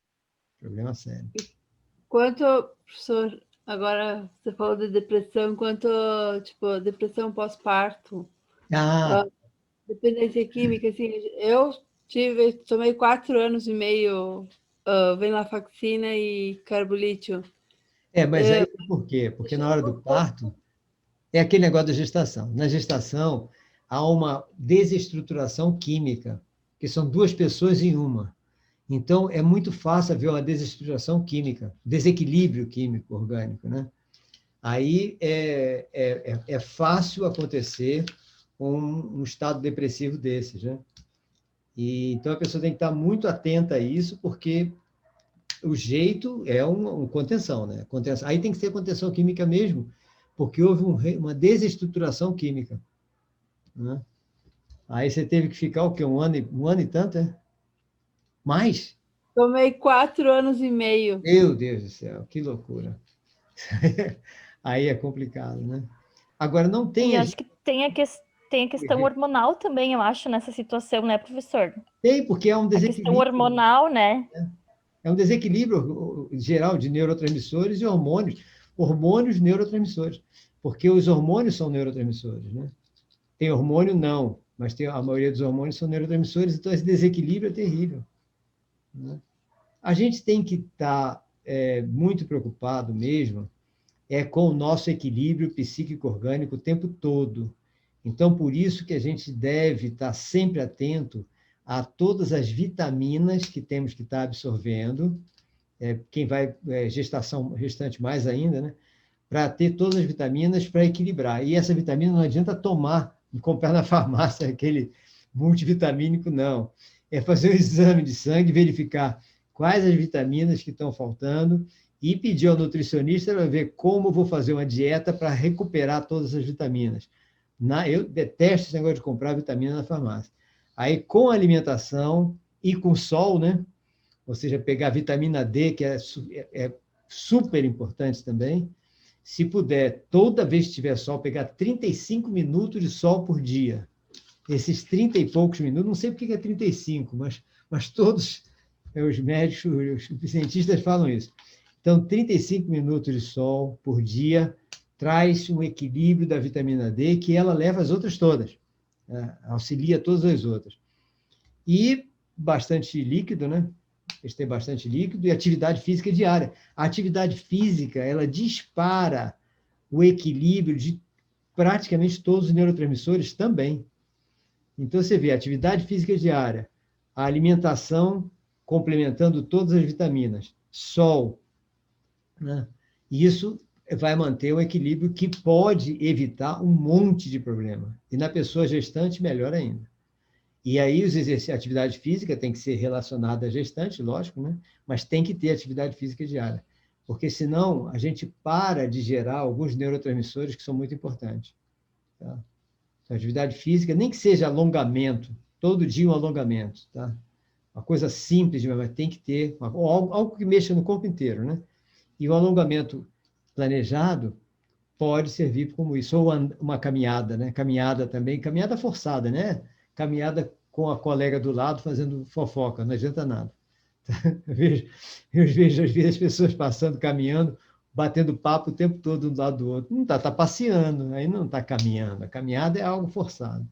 Problema sério. Quanto, professor, agora você falou de depressão, quanto, tipo, depressão pós-parto, dependência química, assim, eu tomei 4 anos e meio venlafaxina e carbolítio. Mas aí por quê? Porque na hora do parto é aquele negócio da gestação. Na gestação há uma desestruturação química, que são duas pessoas em uma. Então, é muito fácil haver uma desestruturação química, desequilíbrio químico orgânico, né? Aí é fácil acontecer um estado depressivo desses, né? Então, a pessoa tem que estar muito atenta a isso, porque o jeito é uma contenção, né? Contenção. Aí tem que ser contenção química mesmo, porque houve uma desestruturação química, né? Aí você teve que ficar o quê? Um ano e tanto, é? Mais? Tomei 4 anos e meio. Meu Deus do céu, que loucura. Aí é complicado, né? Agora, não tem... E acho que tem a questão hormonal também, eu acho, nessa situação, né, professor? Tem, porque é um desequilíbrio. A questão hormonal, né? É um desequilíbrio geral de neurotransmissores e hormônios neurotransmissores, porque os hormônios são neurotransmissores, né? Tem hormônio não, mas a maioria dos hormônios são neurotransmissores, então esse desequilíbrio é terrível, né? A gente tem que estar muito preocupado mesmo com o nosso equilíbrio psíquico-orgânico o tempo todo. Então, por isso que a gente deve estar sempre atento a todas as vitaminas que temos que estar absorvendo, quem vai gestação restante mais ainda, né? Para ter todas as vitaminas para equilibrar. E essa vitamina não adianta tomar e comprar na farmácia aquele multivitamínico, não. É fazer um exame de sangue, verificar quais as vitaminas que estão faltando e pedir ao nutricionista para ver como vou fazer uma dieta para recuperar todas as vitaminas. Eu detesto esse negócio de comprar vitamina na farmácia. Aí, com alimentação e com sol, né? Ou seja, pegar vitamina D, que é super importante também. Se puder, toda vez que tiver sol, pegar 35 minutos de sol por dia. Esses 30 e poucos minutos, não sei por que é 35, mas todos os médicos, os cientistas falam isso. Então, 35 minutos de sol por dia traz um equilíbrio da vitamina D, que ela leva as outras todas, né? Auxilia todas as outras. E bastante líquido, né? Eles têm bastante líquido e atividade física diária. A atividade física, ela dispara o equilíbrio de praticamente todos os neurotransmissores também. Então, você vê a atividade física diária, a alimentação complementando todas as vitaminas, sol, né? Isso vai manter o equilíbrio que pode evitar um monte de problema. E na pessoa gestante, melhor ainda. E aí, a atividade física tem que ser relacionada à gestante, lógico, né? Mas tem que ter atividade física diária, porque senão a gente para de gerar alguns neurotransmissores que são muito importantes. Tá? Então, atividade física, nem que seja alongamento, todo dia um alongamento, tá? Uma coisa simples, mas tem que ter algo que mexa no corpo inteiro, né? E o alongamento planejado pode servir como isso, ou uma caminhada, né? Caminhada também, caminhada forçada, né? Caminhada com a colega do lado fazendo fofoca, não adianta nada. Eu vejo às vezes as pessoas passando, caminhando, batendo papo o tempo todo um do lado do outro. Não está passeando, aí não está caminhando. A caminhada é algo forçado.